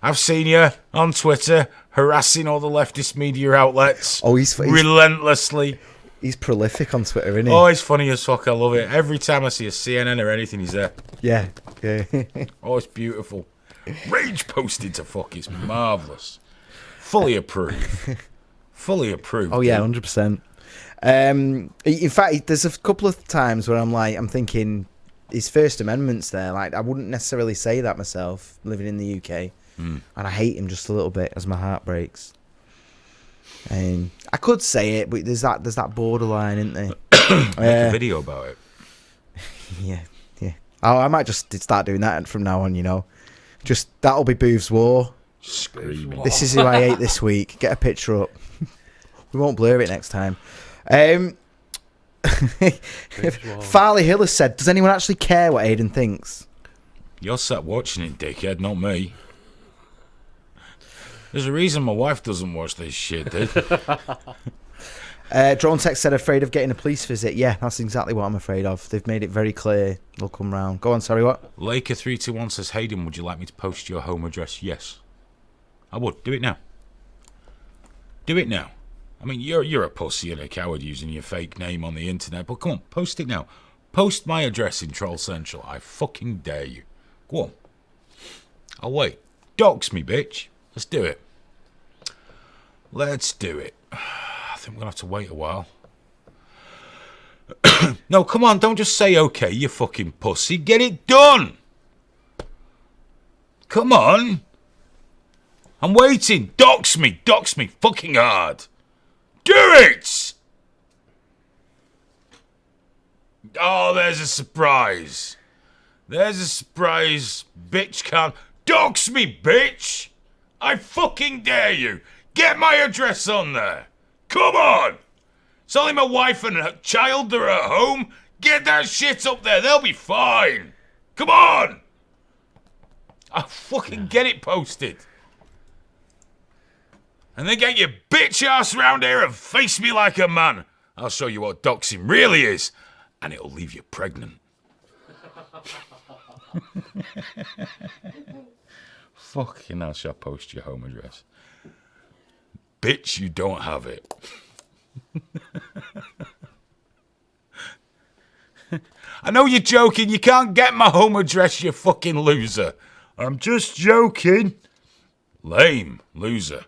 I've seen you on Twitter harassing all the leftist media outlets. Oh, he's relentlessly. He's prolific on Twitter, isn't he? Oh, he's funny as fuck. I love it. Every time I see a CNN or anything, he's there. Yeah. Oh, it's beautiful. Rage posted to fuck. It's marvellous. Fully approve. Fully approved. Oh, yeah, 100%. In fact, there's a couple of times where I'm thinking his First Amendment's there. Like, I wouldn't necessarily say that myself, living in the UK. And I hate him just a little bit as my heart breaks. I could say it, but there's that borderline, isn't there? Make a video about it. Yeah. Oh, I might just start doing that from now on, Just, that'll be Booth's War. Screaming. This is who I ate this week. Get a picture up. We won't blur it next time. Farley Hill has said, does anyone actually care what Hayden thinks? You're sat watching it, dickhead, not me. There's a reason my wife doesn't watch this shit, dude. Drone Tech said, afraid of getting a police visit. Yeah, that's exactly what I'm afraid of. They've made it very clear they'll come round. Go on, sorry, what? Laker321 says, Hayden, would you like me to post your home address? Yes. I would. Do it now. Do it now. I mean, you're a pussy and a coward using your fake name on the internet, but come on, post it now. Post my address in Troll Central. I fucking dare you. Go on. I'll wait. DOXX me, bitch. Let's do it. Let's do it. I think we're going to have to wait a while. No, come on, don't just say okay, you fucking pussy. Get it done. Come on. I'm waiting. DOXX me fucking hard. Do it! Oh, there's a surprise. There's a surprise. Bitch can't. DOXX me, bitch! I fucking dare you. Get my address on there. Come on. It's only my wife and her child that are at home. Get that shit up there. They'll be fine. Come on. I'll fucking get it posted. And then get your bitch ass round here and face me like a man. I'll show you what doxing really is. And it'll leave you pregnant. Fucking hell, shall I post your home address? Bitch, you don't have it. I know you're joking. You can't get my home address, you fucking loser. I'm just joking. Lame loser.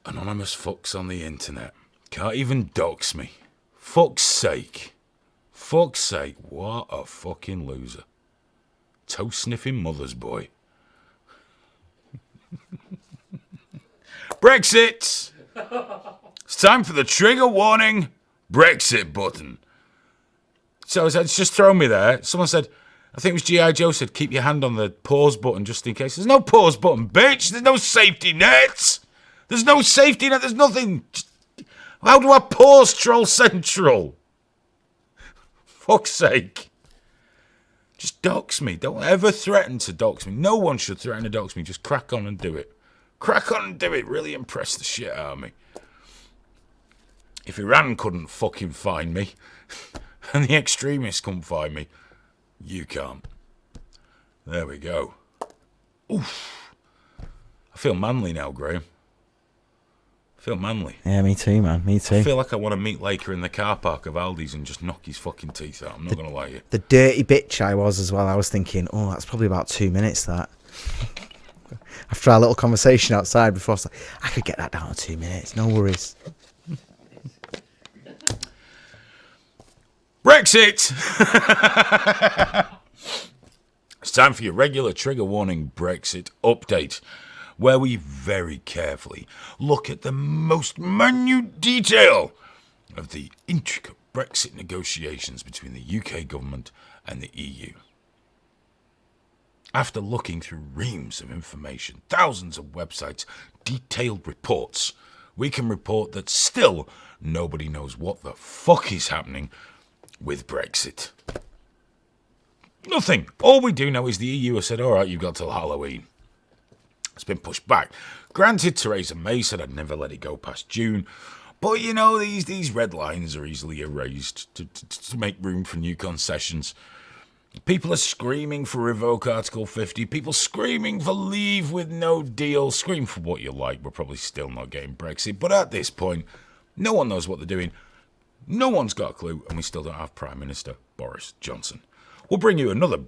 Anonymous fucks on the internet. Can't even dox me. Fuck's sake. Fuck's sake. What a fucking loser. Toe-sniffing mother's boy. Brexit! It's time for the trigger warning Brexit button. So it's just thrown me there. Someone said, I think it was G.I. Joe said, keep your hand on the pause button just in case. There's no pause button, bitch. There's no safety net. There's no safety net. There's nothing. How do I pause Troll Central? Fuck's sake. Just dox me. Don't ever threaten to dox me. No one should threaten to dox me. Just crack on and do it. Crack on and do it. Really impress the shit out of me. If Iran couldn't fucking find me, and the extremists couldn't find me, you can't. There we go. Oof. I feel manly now, Graham. I feel manly. Yeah, me too, man. Me too. I feel like I want to meet Laker in the car park of Aldi's and just knock his fucking teeth out. I'm not going to lie to you. The dirty bitch I was as well. I was thinking, oh, that's probably about 2 minutes, that. After our little conversation outside before, I was like, I could get that down to 2 minutes. No worries. Brexit! It's time for your regular trigger warning Brexit update, where we very carefully look at the most minute detail of the intricate Brexit negotiations between the UK government and the EU. After looking through reams of information, thousands of websites, detailed reports, we can report that still nobody knows what the fuck is happening with Brexit. Nothing. All we do know is the EU has said, all right, you've got till Halloween. It's been pushed back. Granted, Theresa May said I'd never let it go past June. But, you know, these red lines are easily erased to make room for new concessions. People are screaming for revoke Article 50. People screaming for leave with no deal. Scream for what you like. We're probably still not getting Brexit. But at this point, no one knows what they're doing. No one's got a clue. And we still don't have Prime Minister Boris Johnson. We'll bring you another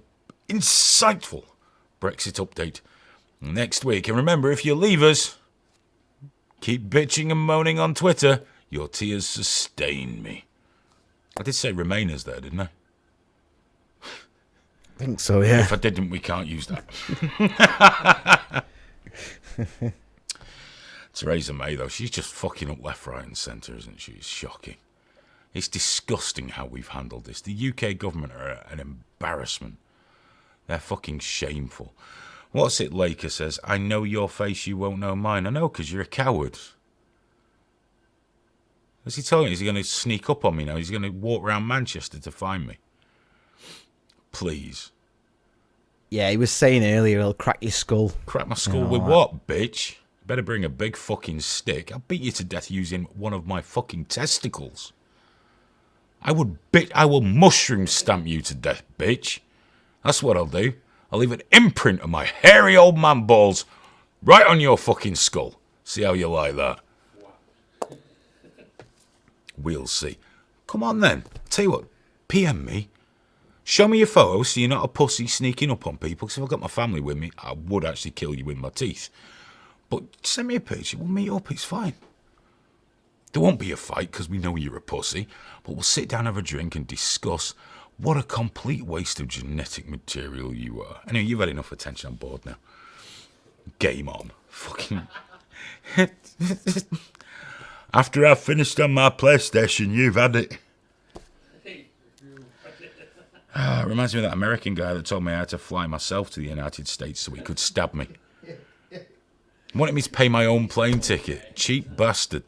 insightful Brexit update next week. And remember, if you leave us, keep bitching and moaning on Twitter. Your tears sustain me. I did say Remainers there, didn't I? I think so, yeah. If I didn't, we can't use that. Theresa May, though, she's just fucking up left, right and centre, isn't she? It's shocking. It's disgusting how we've handled this. The UK government are an embarrassment. They're fucking shameful. What's it, Laker says? I know your face, you won't know mine. I know, because you're a coward. What's he telling me? Is he going to sneak up on me now? He's going to walk around Manchester to find me. Please. Yeah, he was saying earlier he'll crack your skull. Crack my skull with what, bitch? Better bring a big fucking stick. I'll beat you to death using one of my fucking testicles. I will mushroom stamp you to death, bitch. That's what I'll do. I'll leave an imprint of my hairy old man balls right on your fucking skull. See how you like that? We'll see. Come on then. Tell you what, PM me. Show me your photos so you're not a pussy sneaking up on people. Because if I've got my family with me, I would actually kill you with my teeth. But send me a picture. We'll meet up. It's fine. There won't be a fight because we know you're a pussy. But we'll sit down, have a drink and discuss what a complete waste of genetic material you are. Anyway, you've had enough attention. I'm bored now. Game on. Fucking... After I've finished on my PlayStation, you've had it. It reminds me of that American guy that told me I had to fly myself to the United States so he could stab me. Wanted me to pay my own plane ticket. Cheap bastard.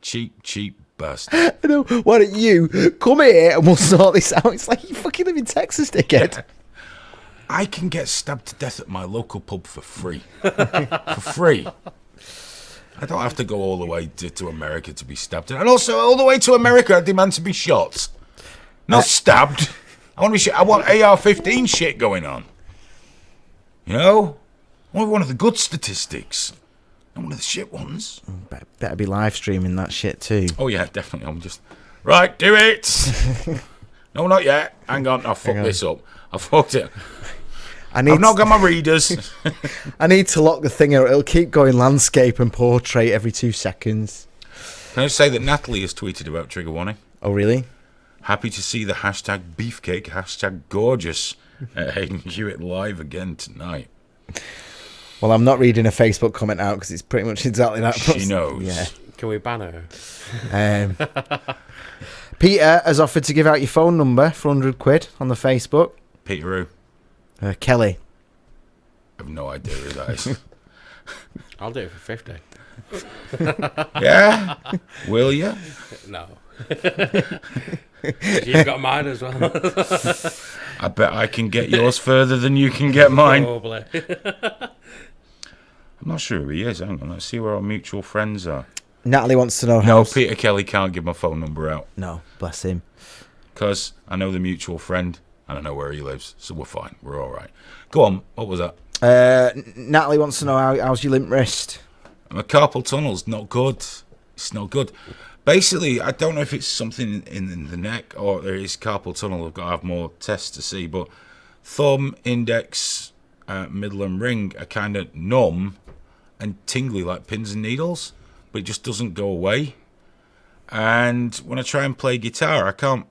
Cheap bastard. I know. Why don't you come here and we'll sort this out? It's like you fucking live in Texas, dickhead. I can get stabbed to death at my local pub for free. For free. I don't have to go all the way to America to be stabbed. And also, all the way to America, I demand to be shot. Not stabbed. I want AR-15 shit going on. You know? I want one of the good statistics. Not one of the shit ones. Better be live streaming that shit too. Oh, yeah, definitely. I'm just... Right, do it! No, not yet. Hang on, I'll fuck this up. I fucked it. I've not got my readers. I need to lock the thing out. It'll keep going landscape and portrait every 2 seconds. Can I say that Natalie has tweeted about trigger warning? Oh, really? Happy to see the hashtag beefcake, hashtag gorgeous at Hayden Hewitt live again tonight. Well, I'm not reading a Facebook comment out because it's pretty much exactly that. She knows. Yeah. Can we ban her? Peter has offered to give out your phone number for £100 on the Facebook. Peter who? Kelly. I have no idea who that is. I'll do it for 50. Yeah? Will you? No. You've got mine as well. I bet I can get yours further than you can get mine. Probably. I'm not sure who he is. Hang on, let's see where our mutual friends are. Natalie wants to know how... No, Peter Kelly can't give my phone number out. No, bless him. Because I know the mutual friend and I know where he lives, so we're fine. We're all right. Go on, what was that? Natalie wants to know how's your limp wrist? My carpal tunnel's not good. It's not good. Basically, I don't know if it's something in the neck or there is carpal tunnel. I've got to have more tests to see. But thumb, index, middle and ring are kind of numb and tingly like pins and needles. But it just doesn't go away. And when I try and play guitar, I can't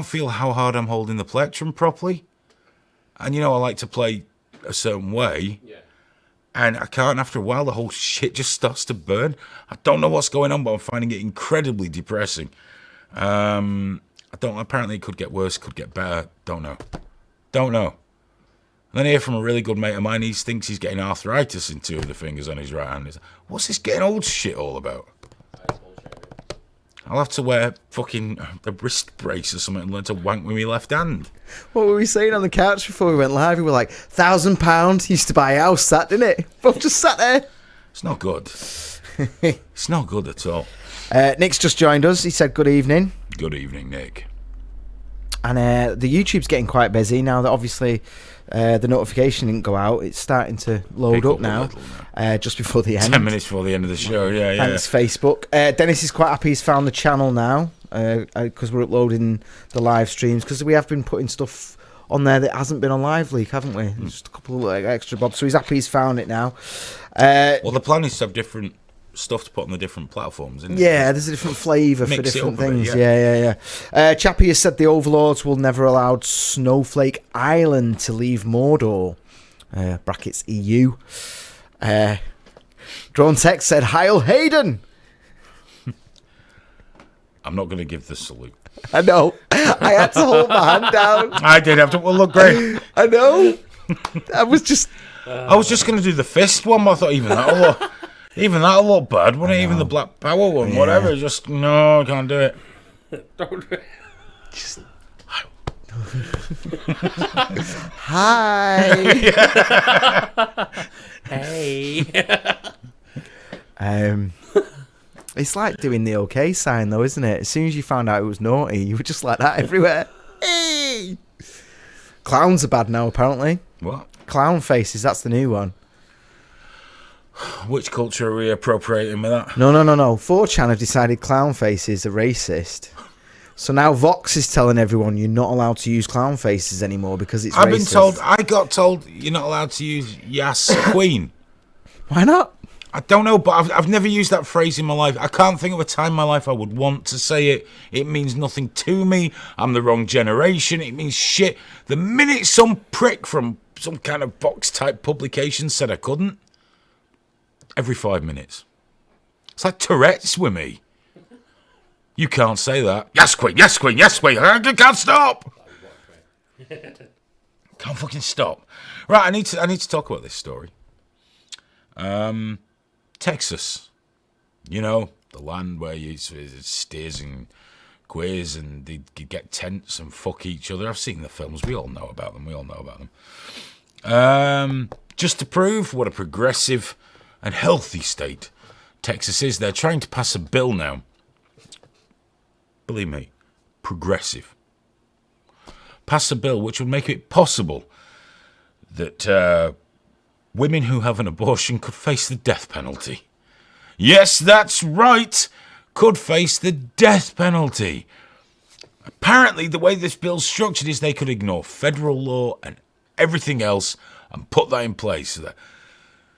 feel how hard I'm holding the plectrum properly. And, you know, I like to play a certain way. Yeah. And I can't. After a while, the whole shit just starts to burn. I don't know what's going on, but I'm finding it incredibly depressing. Apparently, it could get worse, could get better. Don't know. And then I hear from a really good mate of mine. He thinks he's getting arthritis in 2 of the fingers on his right hand. He's like, what's this getting old shit all about? I'll have to wear fucking a wrist brace or something and learn to wank with my left hand. What were we saying on the couch before we went live? We were like, £1,000 used to buy a house, that, didn't it? Both just sat there. It's not good. It's not good at all. Nick's just joined us. He said good evening. Good evening, Nick. And the YouTube's getting quite busy now that obviously the notification didn't go out. It's starting to load Pick up up a now, little now. just before the end. 10 minutes before the end of the show, yeah. Thanks, Facebook. Dennis is quite happy he's found the channel now because we're uploading the live streams, because we have been putting stuff on there that hasn't been on Live Leak, haven't we? Just a couple of like, extra bobs. So he's happy he's found it now. Well, the plan is to have different stuff to put on the different platforms, isn't it? Yeah, there's a different flavour for Mix it different up a bit, things. yeah. Yeah. Chappie has said the Overlords will never allow Snowflake Island to leave Mordor. Brackets EU. Drone Tech said, Heil Hayden! I'm not going to give the salute. I know. I had to hold my hand down. I did have to. Well, look great. I know. I was just going to do the fist one, but I thought even that'll look bad. Wouldn't it? Even the Black Power one, Yeah. whatever. Just no, I can't do it. Don't do it. just. Hi. Hey. It's like doing the OK sign, though, isn't it? As soon as you found out it was naughty, you were just like that everywhere. Hey! Clowns are bad now, apparently. What? Clown faces, that's the new one. Which culture are we appropriating with that? No. 4chan have decided clown faces are racist. So now Vox is telling everyone you're not allowed to use clown faces anymore because it's racist. I got told you're not allowed to use Yas Queen. Why not? I don't know, but I've never used that phrase in my life. I can't think of a time in my life I would want to say it. It means nothing to me. I'm the wrong generation. It means shit. The minute some prick from some kind of Vox-type publication said I couldn't, every 5 minutes. It's like Tourette's with me. You can't say that. Yes, Queen, yes, Queen, yes, Queen. I can't stop. Can't fucking stop. Right, I need to talk about this story. Texas, you know, the land where it's steers and queers and they get tents and fuck each other. I've seen the films. We all know about them. Just to prove what a progressive and healthy state Texas is, they're trying to pass a bill now. Believe me, progressive. Pass a bill which would make it possible that women who have an abortion could face the death penalty. Yes, that's right, could face the death penalty. Apparently, the way this bill's structured is they could ignore federal law and everything else and put that in place. The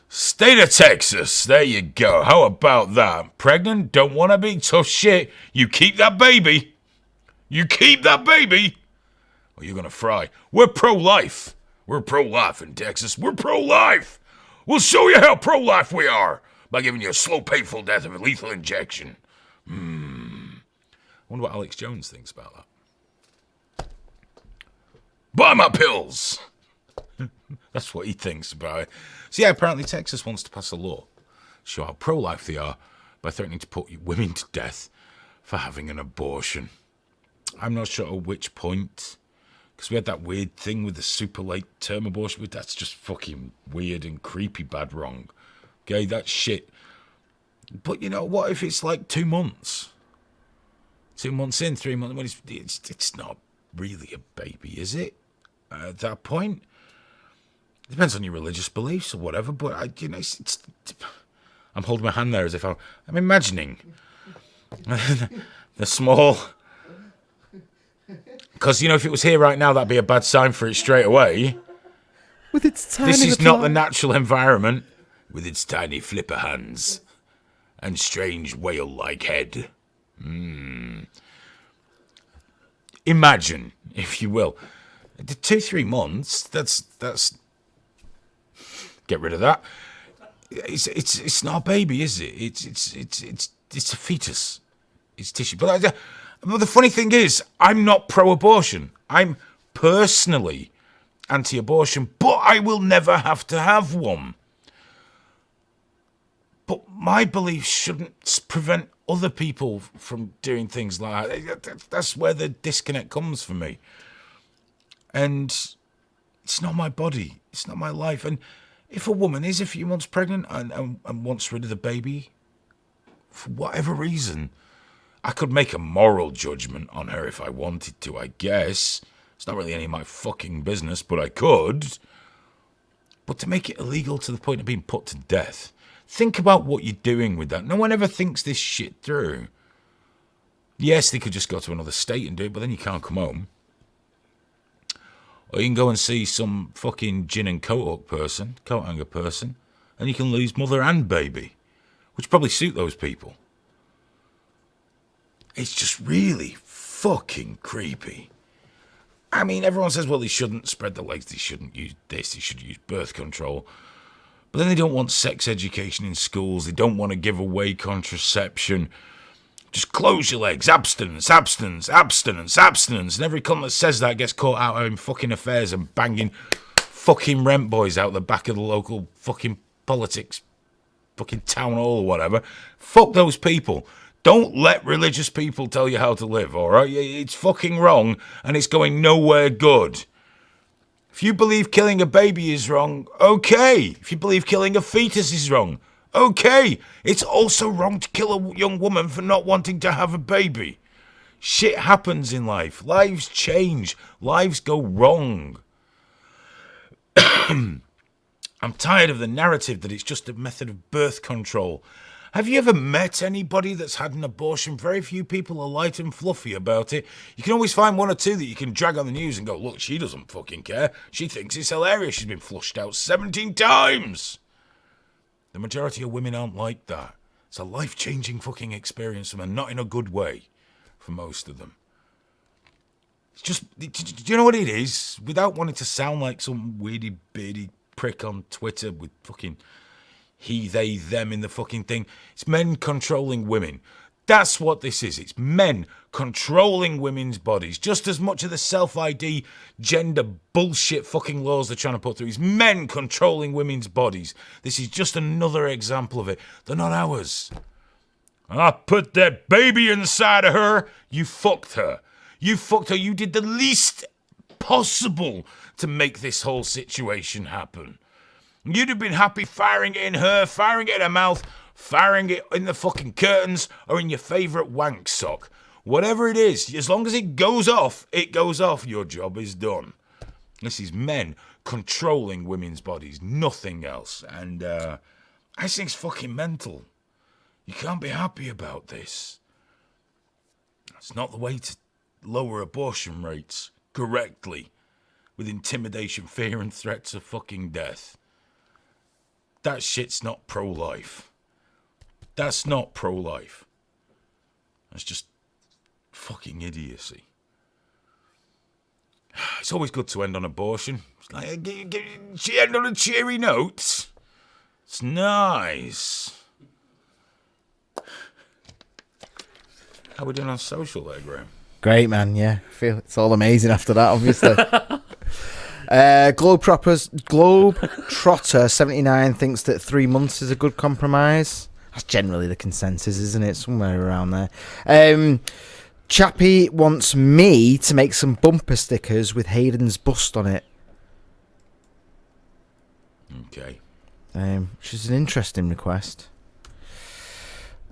state of Texas, there you go. How about that? Pregnant? Don't want to be? Tough shit. You keep that baby. You keep that baby. Or you're going to fry. We're pro-life. We're pro-life in Texas. We're pro-life. We'll show you how pro-life we are by giving you a slow, painful death of a lethal injection. I wonder what Alex Jones thinks about that. Buy my pills. That's what he thinks about it. So yeah, apparently Texas wants to pass a law, show how pro-life they are, by threatening to put women to death for having an abortion. I'm not sure at which point, because we had that weird thing with the super late term abortion. That's just fucking weird and creepy, bad, wrong. Okay, that's shit. But you know, what if it's like 2 months? 2 months in, 3 months, when it's not really a baby, is it? At that point? It depends on your religious beliefs or whatever, but I'm holding my hand there as if I'm imagining the small... Because, you know, if it was here right now, that'd be a bad sign for it straight away. With its tiny This is little not the natural environment, with its tiny flipper hands and strange whale-like head. Imagine, if you will, 2-3 months. That's. Get rid of that. It's not a baby, is it? It's a fetus. It's tissue. But the funny thing is, I'm not pro-abortion. I'm personally anti-abortion, but I will never have to have one. But my beliefs shouldn't prevent other people from doing things like that. That's where the disconnect comes for me. And it's not my body. It's not my life. And if a woman is a few months pregnant and wants rid of the baby, for whatever reason, I could make a moral judgment on her if I wanted to, I guess. It's not really any of my fucking business, but I could. But to make it illegal to the point of being put to death, think about what you're doing with that. No one ever thinks this shit through. Yes, they could just go to another state and do it, but then you can't come home. Or you can go and see some fucking gin and coat hanger person, and you can lose mother and baby, which probably suit those people. It's just really fucking creepy. I mean, everyone says, well, they shouldn't spread the legs, they shouldn't use this, they should use birth control. But then they don't want sex education in schools, they don't want to give away contraception. Just close your legs, abstinence, abstinence, abstinence, abstinence. And every cunt that says that gets caught out in fucking affairs and banging fucking rent boys out the back of the local fucking politics, fucking town hall or whatever. Fuck those people. Don't let religious people tell you how to live, alright? It's fucking wrong, and it's going nowhere good. If you believe killing a baby is wrong, okay. If you believe killing a fetus is wrong, okay. It's also wrong to kill a young woman for not wanting to have a baby. Shit happens in life. Lives change. Lives go wrong. I'm tired of the narrative that it's just a method of birth control. Have you ever met anybody that's had an abortion? Very few people are light and fluffy about it. You can always find one or two that you can drag on the news and go, look, she doesn't fucking care. She thinks it's hilarious. She's been flushed out 17 times. The majority of women aren't like that. It's a life-changing fucking experience for them, and not in a good way for most of them. It's just, do you know what it is? Without wanting to sound like some weirdy-beardy prick on Twitter with fucking he, they, them in the fucking thing. It's men controlling women. That's what this is. It's men controlling women's bodies. Just as much of the self-ID, gender bullshit fucking laws they're trying to put through is men controlling women's bodies. This is just another example of it. They're not ours. I put that baby inside of her. You fucked her. You fucked her. You did the least possible to make this whole situation happen. You'd have been happy firing it in her, firing it in her mouth, firing it in the fucking curtains, or in your favourite wank sock. Whatever it is, as long as it goes off, your job is done. This is men controlling women's bodies, nothing else. And I think it's fucking mental. You can't be happy about this. It's not the way to lower abortion rates correctly, with intimidation, fear, and threats of fucking death. That shit's not pro-life. That's not pro-life. That's just fucking idiocy. It's always good to end on abortion. It's like, she end on a cheery note. It's nice. How we doing on social there, Graham? Great, man. Yeah, I feel it's all amazing after that, obviously. Globetrotter 79 thinks that 3 months is a good compromise. That's generally the consensus, isn't it? Somewhere around there. Chappie wants me to make some bumper stickers with Hayden's bust on it. Okay. Which is an interesting request.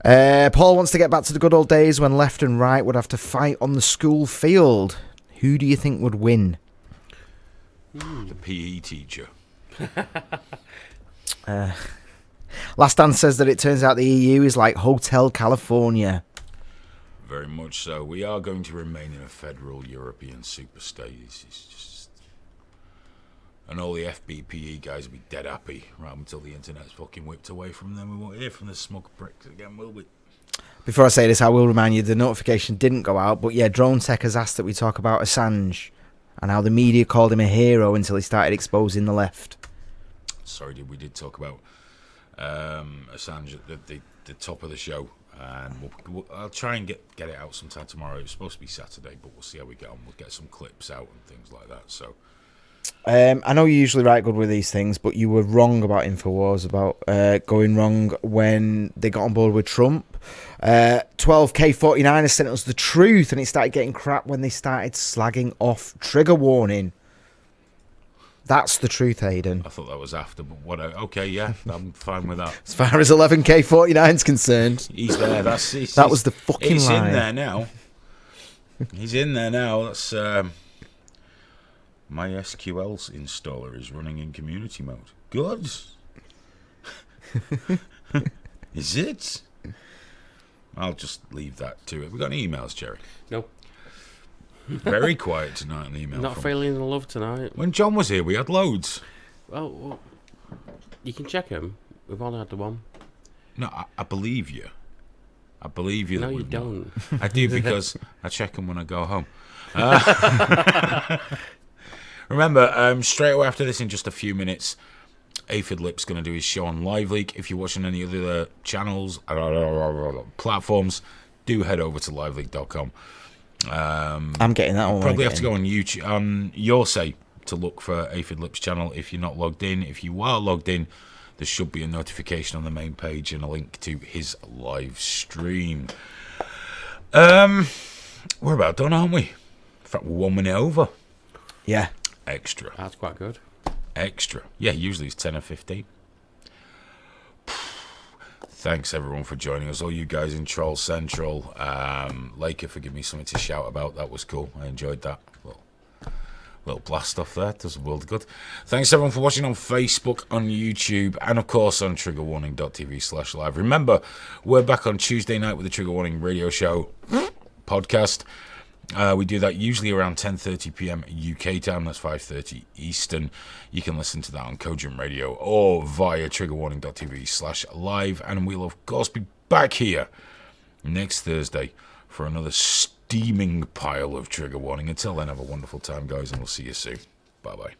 Paul wants to get back to the good old days when left and right would have to fight on the school field. Who do you think would win? The PE teacher. Last Dan says that it turns out the EU is like Hotel California. Very much so. We are going to remain in a federal European superstate. It's just... And all the FBPE guys will be dead happy right until the internet's fucking whipped away from them. We won't hear from the smug pricks again, will we? Before I say this, I will remind you the notification didn't go out, but yeah, Drone Tech has asked that we talk about Assange and how the media called him a hero until he started exposing the left. Sorry, we did talk about Assange at the top of the show, and I'll try and get it out sometime tomorrow. It's supposed to be Saturday, but we'll see how we get on. We'll get some clips out and things like that. So I know you usually write good with these things, but you were wrong about InfoWars, about going wrong when they got on board with Trump. 12K49 sent us the truth, and it started getting crap when they started slagging off Trigger Warning. That's the truth, Hayden. I thought that was after, but what? Okay, yeah, I'm fine with that. As far as 11K49 is concerned. He's there. That was the fucking He's line. in there now. He's in there now. That's my SQL installer is running in community mode. Good. Is it? I'll just leave that to it. We got any emails, Jerry? No. Very quiet tonight on the email. Not feeling in love tonight. When John was here, we had loads. Well, you can check them. We've only had the one. No, I believe you. I believe you. No, that you we've not. don't. I do, because I check them when I go home. Remember, straight away after this, in just a few minutes, Aphid Lip's going to do his show on Live Leak. If you're watching any other channels, platforms, do head over to liveleak.com. I'm getting that one. Probably have to go on YouTube, on your site, to look for Aphid Lip's channel if you're not logged in. If you are logged in, there should be a notification on the main page and a link to his live stream. We're about done, aren't we? In fact, we're 1 minute over. Yeah. Extra. That's quite good. Extra. Yeah, usually it's 10 or 15. Thanks, everyone, for joining us. All you guys in Troll Central. Laker for giving me something to shout about. That was cool. I enjoyed that. Little blast off there. Does the world good. Thanks, everyone, for watching on Facebook, on YouTube, and, of course, on triggerwarning.tv/live. Remember, we're back on Tuesday night with the Trigger Warning radio show podcast. We do that usually around 10:30 p.m. UK time. That's 5:30 Eastern. You can listen to that on Cogent Radio or via triggerwarning.tv/live. And we'll, of course, be back here next Thursday for another steaming pile of Trigger Warning. Until then, have a wonderful time, guys, and we'll see you soon. Bye-bye.